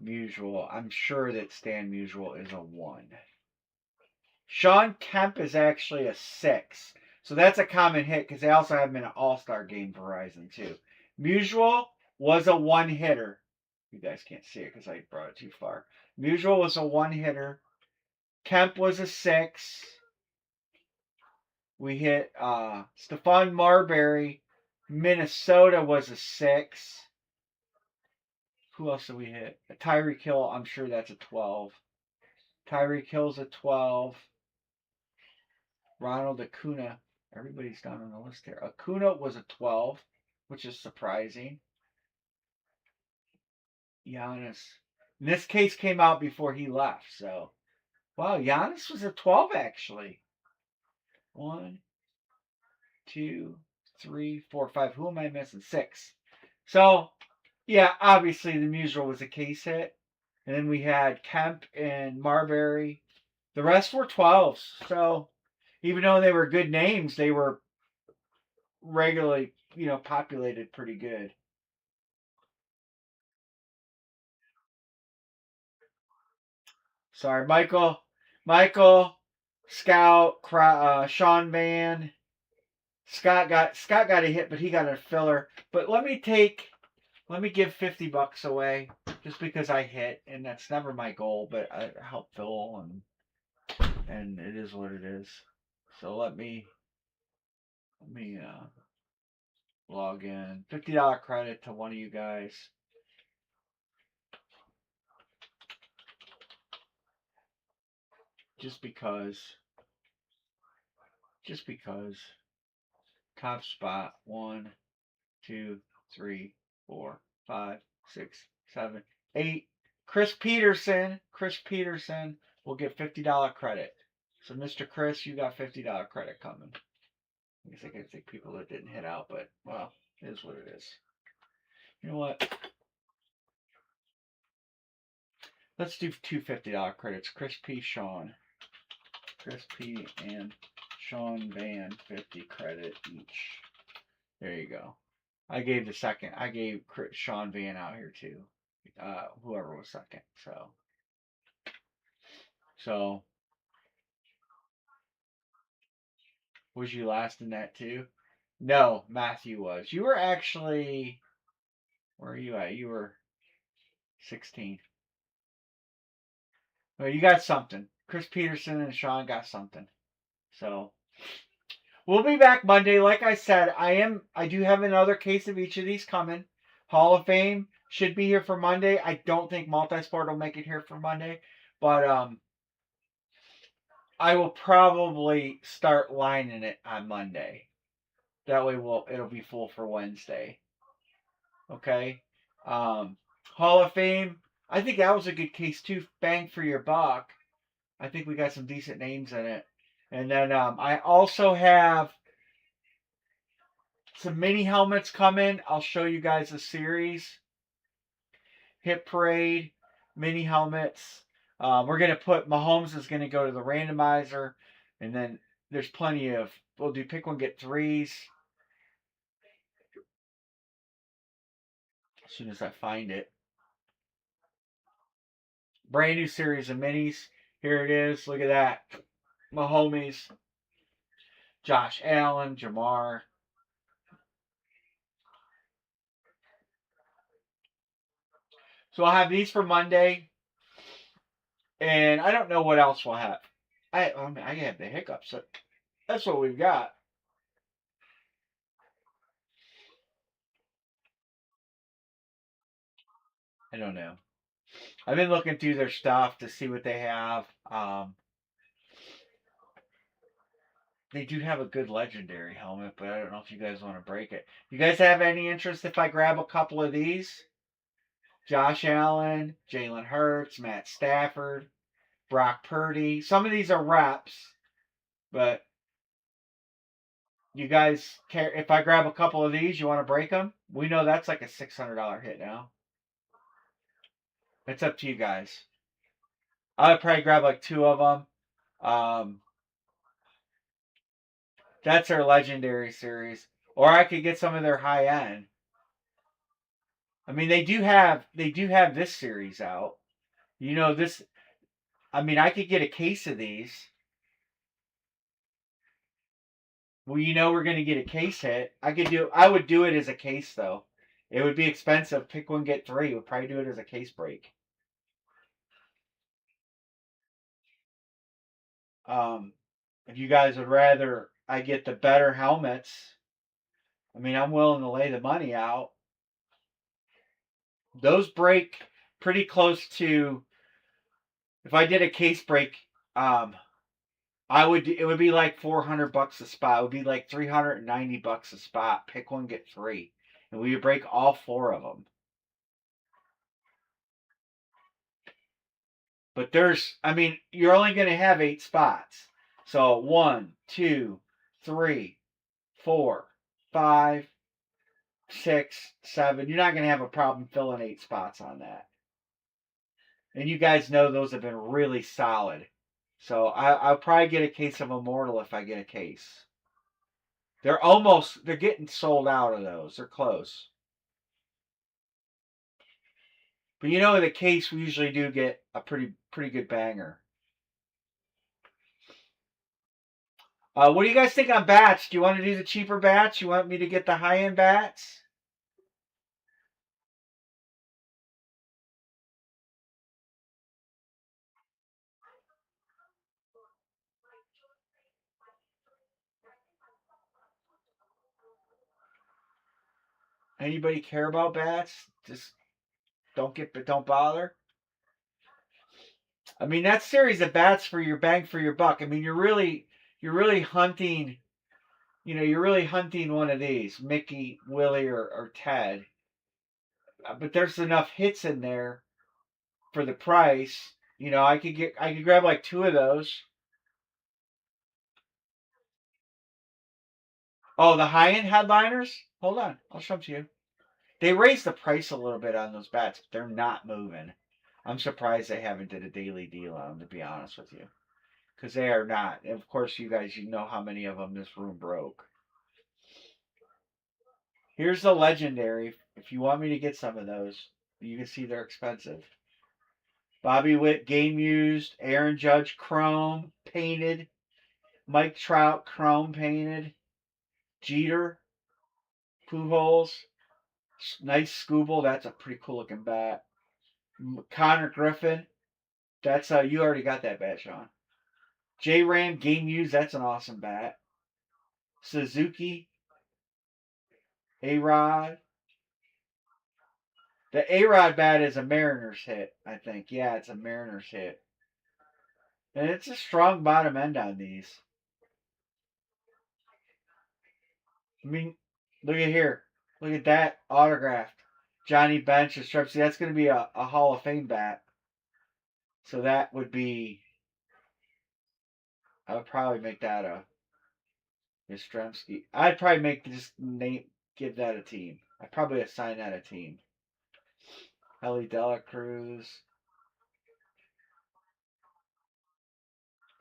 Musial. I'm sure that Stan Musial is a 1. Sean Kemp is actually a 6. So that's a common hit because they also have him in an all-star game Verizon too. Musial was a 1 hitter. You guys can't see it because I brought it too far. Musial was a 1 hitter. Kemp was a 6. We hit Stephon Marbury. Minnesota was a 6. Who else did we hit? Tyreek Hill, I'm sure that's a 12. Tyreek Hill's a 12. Ronald Acuna. Everybody's down on the list here. Acuna was a 12, which is surprising. Giannis. And this case came out before he left, so. Wow, Giannis was a 12 actually. 1, 2, 3, 4, 5. Who am I missing? 6. So, yeah, obviously the Musial was a case hit. And then we had Kemp and Marbury. The rest were 12s. So even though they were good names, they were regularly, populated pretty good. Sorry, Michael, Scout, Sean Van. Scott got a hit, but he got a filler. But let me give $50 away just because I hit, and that's never my goal, but I help Phil, and it is what it is. So let me log in. $50 credit to one of you guys. Just because. Just because. Top spot. 1, 2, 3, 4, 5, 6, 7, 8. Chris Peterson. Chris Peterson will get $50 credit. So Mr. Chris, you got $50 credit coming. I guess I could think people that didn't hit out, but well, it is what it is. You know what? Let's do two $50 credits. Chris P. Sean. Chris P. and Sean Van 50 credit each. There you go. I gave Sean Van out here too. Whoever was second. So was you last in that too? No, Matthew was. You were actually. Where are you at? You were 16. Well, you got something. Chris Peterson and Sean got something. So we'll be back Monday. Like I said, I do have another case of each of these coming. Hall of Fame should be here for Monday. I don't think Multisport will make it here for Monday, but I will probably start lining it on Monday. That way it'll be full for Wednesday. Okay. Hall of Fame. I think that was a good case too. Bang for your buck. I think we got some decent names in it. And then I also have some mini helmets coming. I'll show you guys a series. Hit Parade, mini helmets. We're going to put Mahomes is going to go to the randomizer. And then there's plenty of, we'll do pick one, get threes. As soon as I find it. Brand new series of minis. Here it is. Look at that. Mahomes, Josh Allen, Jamar. So I'll have these for Monday. And I don't know what else we'll have. I have the hiccups. So that's what we've got. I don't know. I've been looking through their stuff to see what they have. They do have a good legendary helmet, but I don't know if you guys want to break it. You guys have any interest if I grab a couple of these? Josh Allen, Jalen Hurts, Matt Stafford, Brock Purdy. Some of these are reps, but you guys care if I grab a couple of these? You want to break them? We know that's like a $600 hit now. It's up to you guys. I'd probably grab like two of them. That's their legendary series, or I could get some of their high end. I mean, they do have this series out. You know this. I mean, I could get a case of these. Well, we're gonna get a case hit. I would do it as a case though. It would be expensive. Pick one, get three. We'd probably do it as a case break. Um, if you guys would rather I get the better helmets, I mean, I'm willing to lay the money out. Those break pretty close to. If I did a case break, it would be like $400 a spot. It would be like $390 a spot. Pick one, get three, and we would break all four of them. But you're only going to have 8 spots. So 1, 2, 3, 4, 5, 6, 7. You're not going to have a problem filling 8 spots on that. And you guys know those have been really solid. So I'll probably get a case of Immortal if I get a case. They're getting sold out of those. They're close. But you know, in the case, we usually do get a pretty good banger. What do you guys think on bats? Do you want to do the cheaper bats? You want me to get the high end bats? Anybody care about bats? Just don't bother. I mean, that series of bats for your bang for your buck. I mean, you're really hunting. You're really hunting one of these, Mickey, Willie, or Ted. But there's enough hits in there for the price. I could grab like two of those. Oh, the high end headliners. Hold on, I'll show them to you. They raised the price a little bit on those bats, but they're not moving. I'm surprised they haven't did a daily deal on them, to be honest with you, because they are not. And of course, you know how many of them this room broke. Here's the legendary. If you want me to get some of those, you can see they're expensive. Bobby Witt game used, Aaron Judge chrome painted, Mike Trout chrome painted, Jeter, Pujols, nice Scooble. That's a pretty cool looking bat. Connor Griffin. That's you already got that bat, Sean. J Ram game used. That's an awesome bat. Suzuki, A Rod. The A Rod bat is a Mariners hit, I think. Yeah, it's a Mariners hit. And it's a strong bottom end on these. I mean, look at here. Look at that autographed. Johnny Bench and Stripes. See, that's going to be a Hall of Fame bat. So that would be. I would probably make that a Yastrzemski. I'd probably make just name give that a team. I'd probably assign that a team. Ellie Dela Cruz,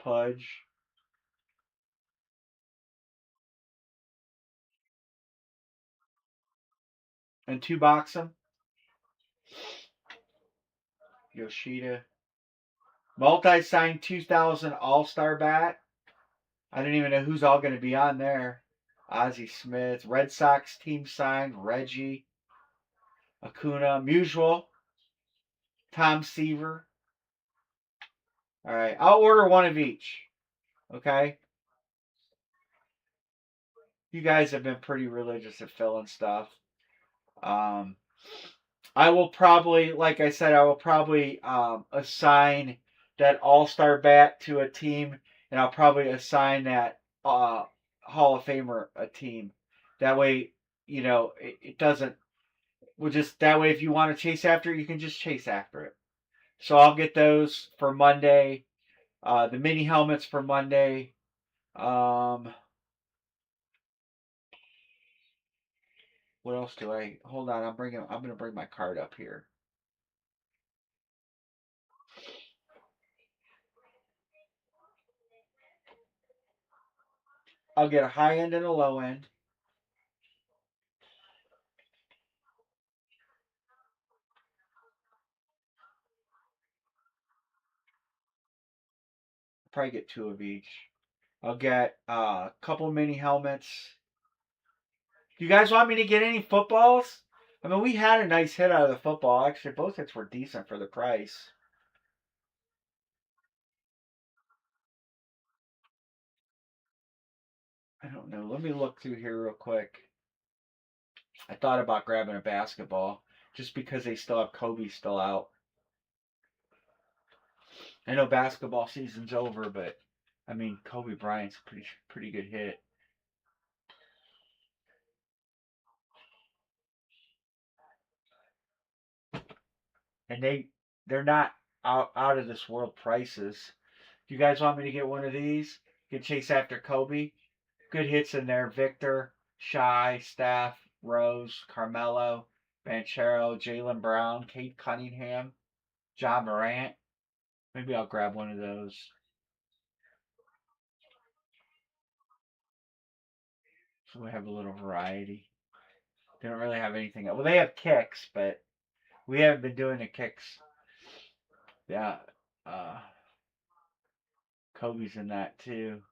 Pudge, and two box them. Yoshida. Multi-signed 2000 All-Star bat. I don't even know who's all going to be on there. Ozzie Smith, Red Sox team signed, Reggie, Acuna, Musial, Tom Seaver. All right, I'll order one of each. Okay? You guys have been pretty religious at filling stuff. Um, I will probably, like I said, I will probably assign that All Star bat to a team, and I'll probably assign that Hall of Famer a team. That way, it doesn't. We'll just that way, if you want to chase after it, you can just chase after it. So I'll get those for Monday. The mini helmets for Monday. Um, what else do I? Hold on, I'm gonna bring my card up here. I'll get a high end and a low end. Probably get two of each. I'll get a couple mini helmets. Do you guys want me to get any footballs? I mean, we had a nice hit out of the football. Actually, both hits were decent for the price. I don't know. Let me look through here real quick. I thought about grabbing a basketball just because they still have Kobe still out. I know basketball season's over, but I mean Kobe Bryant's a pretty good hit. And they're not out of this world prices. Do you guys want me to get one of these? Get chase after Kobe? Good hits in there. Victor, Shy, Steph, Rose, Carmelo, Banchero, Jalen Brown, Kate Cunningham. John Morant. Maybe I'll grab one of those. So we have a little variety. They don't really have anything. Well, they have kicks, but we haven't been doing the kicks. Yeah. Uh, Kobe's in that too.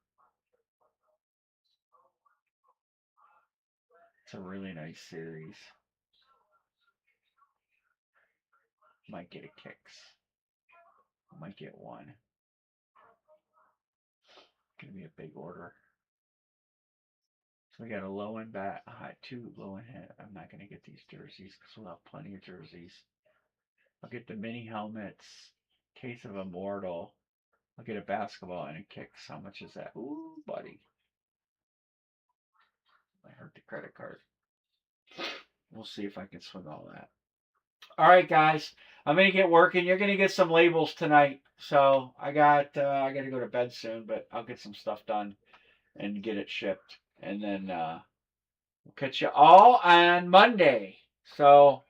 It's a really nice series. Might get a kicks. Might get one. Gonna be a big order. So we got a low end bat, two low end hit. I'm not gonna get these jerseys because we'll have plenty of jerseys. I'll get the mini helmets, case of Immortal. I'll get a basketball and a kicks. How much is that? Ooh, buddy. I hurt the credit card. We'll see if I can swing all that. All right, guys. I'm gonna get working. You're gonna get some labels tonight. So I got to go to bed soon, but I'll get some stuff done and get it shipped, and then we'll catch you all on Monday. So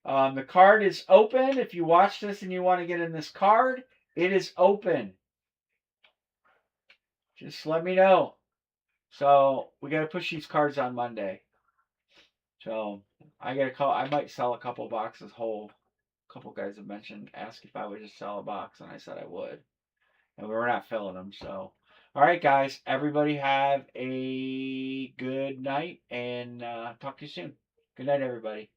the card is open. If you watch this and you want to get in this card, it is open. Just let me know. So we got to push these cards on Monday. So I got to call. I might sell a couple boxes whole. A couple guys have asked if I would just sell a box, and I said I would. And we're not filling them. So, all right, guys. Everybody have a good night, and talk to you soon. Good night, everybody.